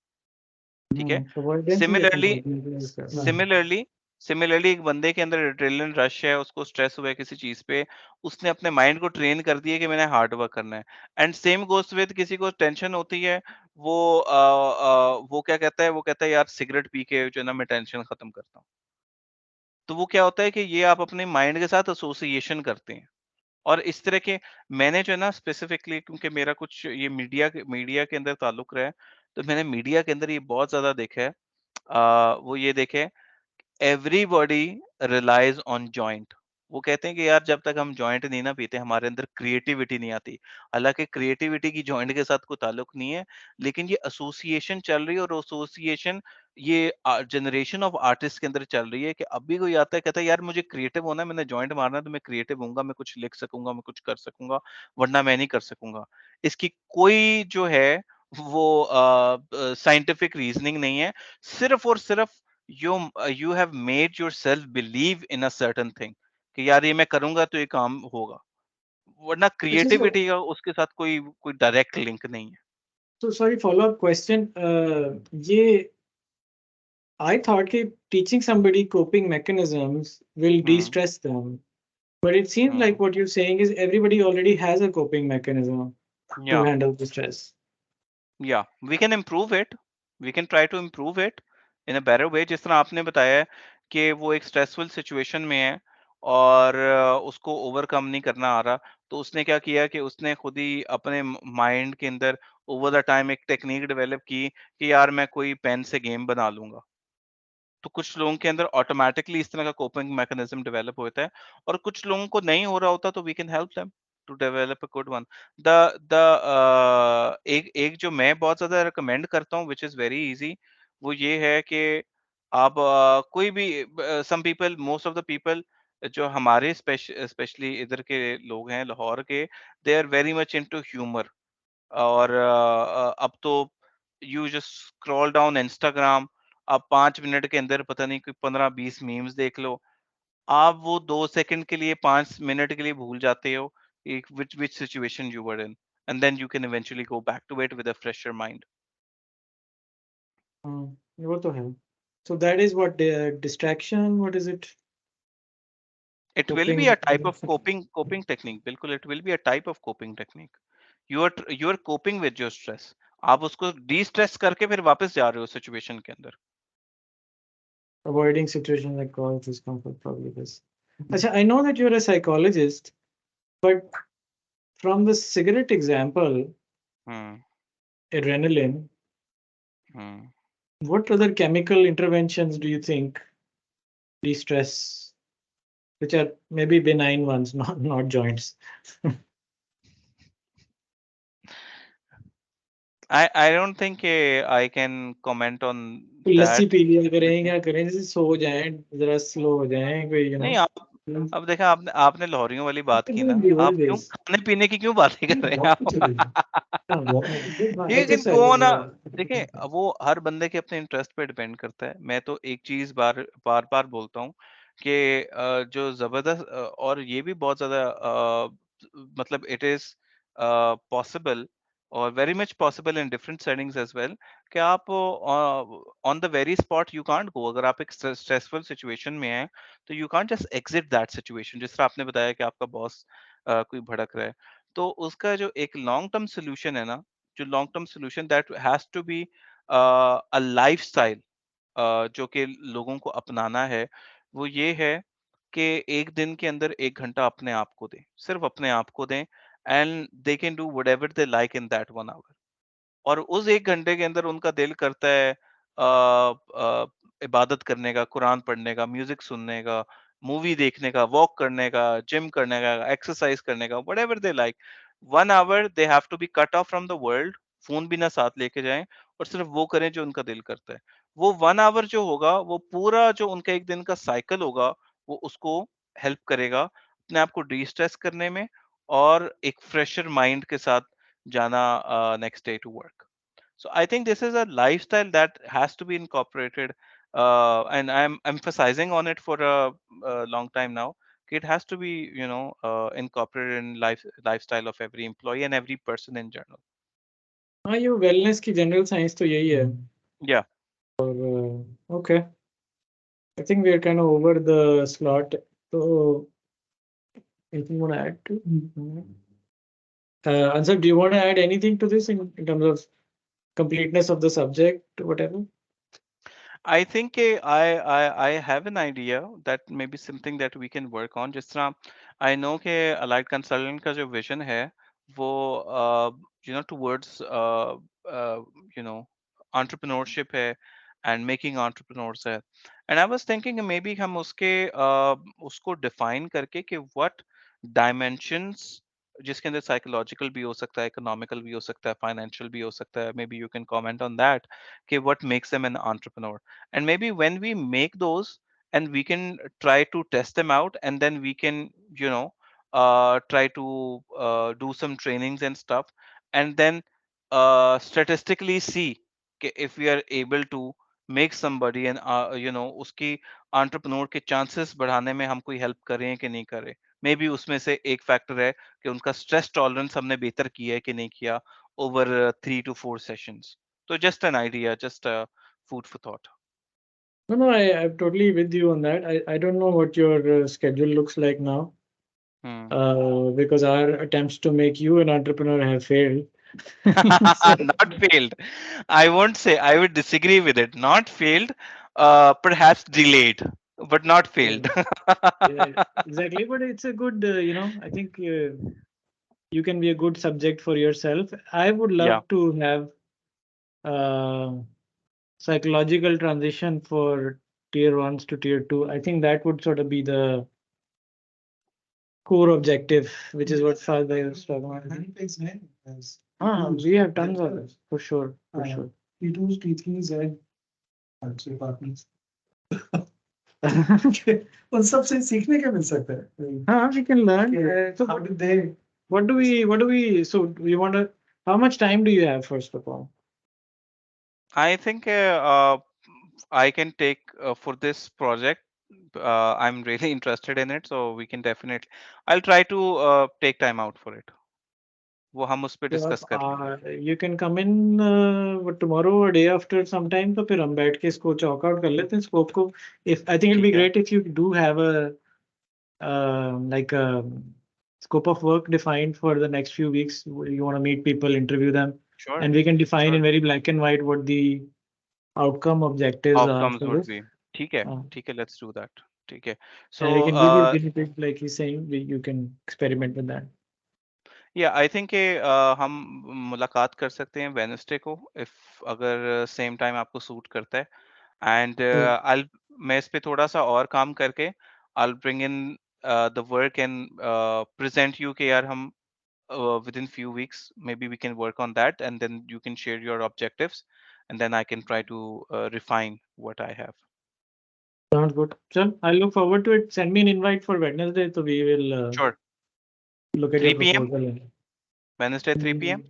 A: ठीक है.
B: Avoidance ही है
A: सिमिलरली
B: compartmentalize करना.
A: सिमिलरली सिमिलरली एक बंदे के अंदर एड्रेनलिन रश है, उसको स्ट्रेस हुआ है किसी चीज पे, उसने अपने माइंड को ट्रेन कर दिया कि मैंने हार्ड वर्क करना है. एंड सेम गोस विद किसी को टेंशन होती है, वो क्या कहता है, वो कहता है यार सिगरेट पी के जो है ना मैं टेंशन खत्म करता हूँ. तो वो क्या होता है कि ये आप अपने माइंड के साथ एसोसिएशन करते हैं. और इस तरह के मैंने जो है ना स्पेसिफिकली, क्योंकि मेरा कुछ ये मीडिया के अंदर ताल्लुक रहा है, तो मैंने मीडिया के अंदर ये बहुत ज्यादा देखा है. वो ये देखे, एवरीबॉडी रिलाइज ऑन जॉइंट. वो कहते हैं कि यार जब तक हम जॉइंट नहीं ना पीते, हमारे अंदर क्रिएटिविटी नहीं आती. हालांकि क्रिएटिविटी की जॉइंट के साथ कोई ताल्लुक नहीं है, लेकिन ये एसोसिएशन चल रही है, और एसोसिएशन ये जनरेशन ऑफ आर्टिस्ट के अंदर चल रही है कि अभी कोई आता है कहता है यार मुझे क्रिएटिव होना है, मैंने जॉइंट मारना है, तो मैं क्रिएटिव होऊंगा, मैं कुछ लिख सकूंगा, मैं कुछ कर सकूंगा, वरना मैं नहीं कर सकूंगा. इसकी कोई जो है वो साइंटिफिक रीजनिंग नहीं है. सिर्फ और सिर्फ you have made yourself believe in a certain thing कि यार ये मैं करूंगा तो ये काम होगा, वरना
B: अच्छा, so
A: क्रिएटिविटी का उसके साथ कोई डायरेक्ट लिंक नहीं है.
B: sorry, follow-up question. ये I thought that teaching somebody coping mechanisms will
A: hmm.
B: de-stress them, but it seems like
A: hmm.
B: what you're saying is everybody already has a coping mechanism to
A: या
B: handle the stress.
A: या we can improve it, we can try to improve it in a better way. जिस तरह आपने बताया है कि वो एक स्ट्रेसफुल सिचुएशन में है और उसको ओवरकम नहीं करना आ रहा, तो उसने क्या किया कि उसने खुद ही अपने माइंड के अंदर ओवर द टाइम एक टेक्निक डेवलप की कि यार मैं कोई पेन से गेम बना लूंगा. तो कुछ लोगों के अंदर ऑटोमेटिकली इस तरह का कोपिंग मैकेनिज्म डेवलप होता है, और कुछ लोगों को नहीं हो रहा होता, तो we can help them to develop a good one. The the एक एक जो मैं बहुत ज्यादा रिकमेंड करता हूँ, विच इज वेरी इजी, वो ये है कि आप कोई भी, some people, most of the people जो हमारे स्पेशली इधर के लोग हैं लाहौर के, they are very much into humour. और अब तो you just scroll down Instagram, आप 5 मिनट के अंदर पता नहीं कोई 15-20 मीम्स देख लो, आप वो 2 सेकंड के लिए, 5 मिनट के लिए भूल जाते हो which situation you were in, and then you can eventually go back to it with a fresher mind.
B: वो तो है. So that is what distraction. What is it?
A: It will be
B: Coping
A: a type of
B: mechanism.
A: coping technique. बिल्कुल, it will be a type of coping technique. You are coping with your stress. आप उसको de stress करके फिर वापस जा रहे हो situation के अंदर.
B: Avoiding situations that cause discomfort, probably this. Acha, I know that you're a psychologist, but from the cigarette example,
A: hmm.
B: adrenaline,
A: hmm.
B: what other chemical interventions do you think de-stress, which are maybe benign ones, not joints?
A: I don't think I can comment on
B: lassi
A: that.
B: P लिया करें, क्या करें, जैसे सो जाएं, जरा slow हो जाएं, कोई
A: नहीं, आप अब देखा, आपने आपने लाहौरियों वाली बात की ना, आप क्यों खाने पीने की क्यों बातें कर रहे हैं आप? You can go on a, देखिए वो हर बंदे के अपने इंटरेस्ट पे डिपेंड करता है. मैं तो एक चीज बार बार बार बोलता हूँ कि जो जबरदस्त, और ये भी बहुत ज्यादा मतलब इट इज पॉसिबल, और very much possible in different settings as well, कि आप on the very spot you can't go. अगर आप एक स्ट्रेसफुल सिचुएशन में हैं, तो you can't just exit that situation. जिस तरह आपने बताया कि आपका बॉस कोई भड़क रहा है, तो उसका जो एक लॉन्ग टर्म सोल्यूशन है ना, जो long term solution that has to be a lifestyle, जो कि लोगों को अपनाना है, वो ये है कि एक दिन के अंदर 1 घंटा अपने आप को दें, सिर्फ अपने आप को दें, and they can do whatever they like in that 1 hour. और उस 1 घंटे के अंदर उनका दिल करता है इबादत करने का, कुरान पढ़ने का, म्यूजिक सुनने का, मूवी देखने का, वॉक करने का, जिम करने का, एक्सरसाइज करने का, whatever they like. 1 hour they have to be cut off from the world, phone भी ना साथ लेके जाएं और सिर्फ वो करें जो उनका दिल करता है। वो 1 आवर जो होगा, वो पूरा जो उनका एक दिन का साइकिल होगा, वो उसको हेल्प करेगा अपने आप को डिस्ट्रेस करने में और एक फ्रेशर माइंड के साथ जाना next day to work. So I think this is a lifestyle that has to be incorporated, and I'm emphasizing on it for a long time now. It has to be, incorporated in lifestyle of every employee and every person in general.
B: हाँ, ये wellness की general science तो यही है।
A: Yeah.
B: Okay, I think we are kind of over the slot. So anything you want to add to? Ansar, do you want to add anything to this in terms of completeness of the subject, whatever?
A: I think I have an idea that maybe something that we can work on. जिस तरह I know कि Allied Consultant का जो vision है वो towards uh, you know entrepreneurship है and making entrepreneurs है, and I was thinking maybe हम उसको define करके कि what dimensions, जिसके अंदर psychological भी हो सकता है, economical भी हो सकता है, financial भी हो सकता है, maybe you can comment on that, कि what makes them an entrepreneur. And maybe when we make those and we can try to test them out, and then we can try to do some trainings and stuff, and then statistically see if we are able to make somebody and उसकी entrepreneur के chances बढ़ाने में हम कोई help करें कि नहीं करें। मे बी उसमें से एक फैक्टर है कि उनका स्ट्रेस टॉलरेंस हमने बेहतर किया है कि नहीं किया ओवर 3 to 4 सेशंस। तो just an idea, just food for thought.
B: No, I'm totally with you on that. I don't know what your schedule looks like now, because our attempts to make you an entrepreneur have failed.
A: Not failed. I won't say. I would disagree with it. Not failed. Perhaps delayed, but not failed.
B: Yeah, exactly. But it's a good, I think you can be a good subject for yourself. I would love
A: Yeah.
B: to have psychological transition for tier 1s to tier 2. I think that would sort of be the core objective, which is what Fazbhai was talking about. We have tons of this, for sure.
C: T2s, T3s and I'd say partners. उन सब से सीखने क्या मिल सकता है?
B: हाँ, we can learn.
C: So how do they?
B: What do we? So we want to. How much time do you have, first of all?
A: I think I can take for this project. I'm really interested in it, so we can definitely. I'll try to take time out for it. वो हम उस पे discuss कर लेंगे।
B: You can come in tomorrow or day after sometime, तो फिर हम बैठ के इसको चॉक आउट कर लेते हैं स्कोप को। If I think it'll be great if you do have a like a scope of work defined for the next few weeks. You want to meet people, interview them,
A: Sure.
B: and we can define in very black and white what the outcome objectives
A: Outcomes
B: are.
A: would be. ठीक है, let's do that. ठीक है. So
B: and we can give you guinea pig, like he's saying, you can experiment with that.
A: Yeah, I think हम मुलाकात कर सकते हैं Wednesday को, इफ अगर सेम टाइम आपको सूट करता है, एंड मैं इस पे थोड़ा सा और काम करके I'll bring in the work and present you कि यार हम within few weeks maybe we can work on that, and then you can share your objectives, and then I can try to refine what I have.
B: Sounds good. Sure, I look forward to it. Send me an invite for Wednesday, so we will
A: Sure.
B: look at
A: 3
B: your
A: p.m.
B: proposal.
A: Wednesday 3 p.m.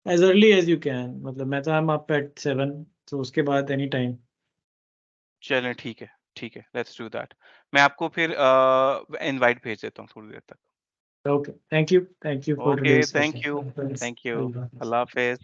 B: As early as you can. मतलब मैं तो I'm up at 7, so उसके बाद any time.
A: चलें, ठीक है, let's do that. मैं आपको फिर इनवाइट भेज देता हूँ थोड़ी देर तक।
B: Okay, thank you for
A: Okay,
B: today's
A: thank
B: session.
A: you.
B: Thanks.
A: Thank you. Allah Hafiz.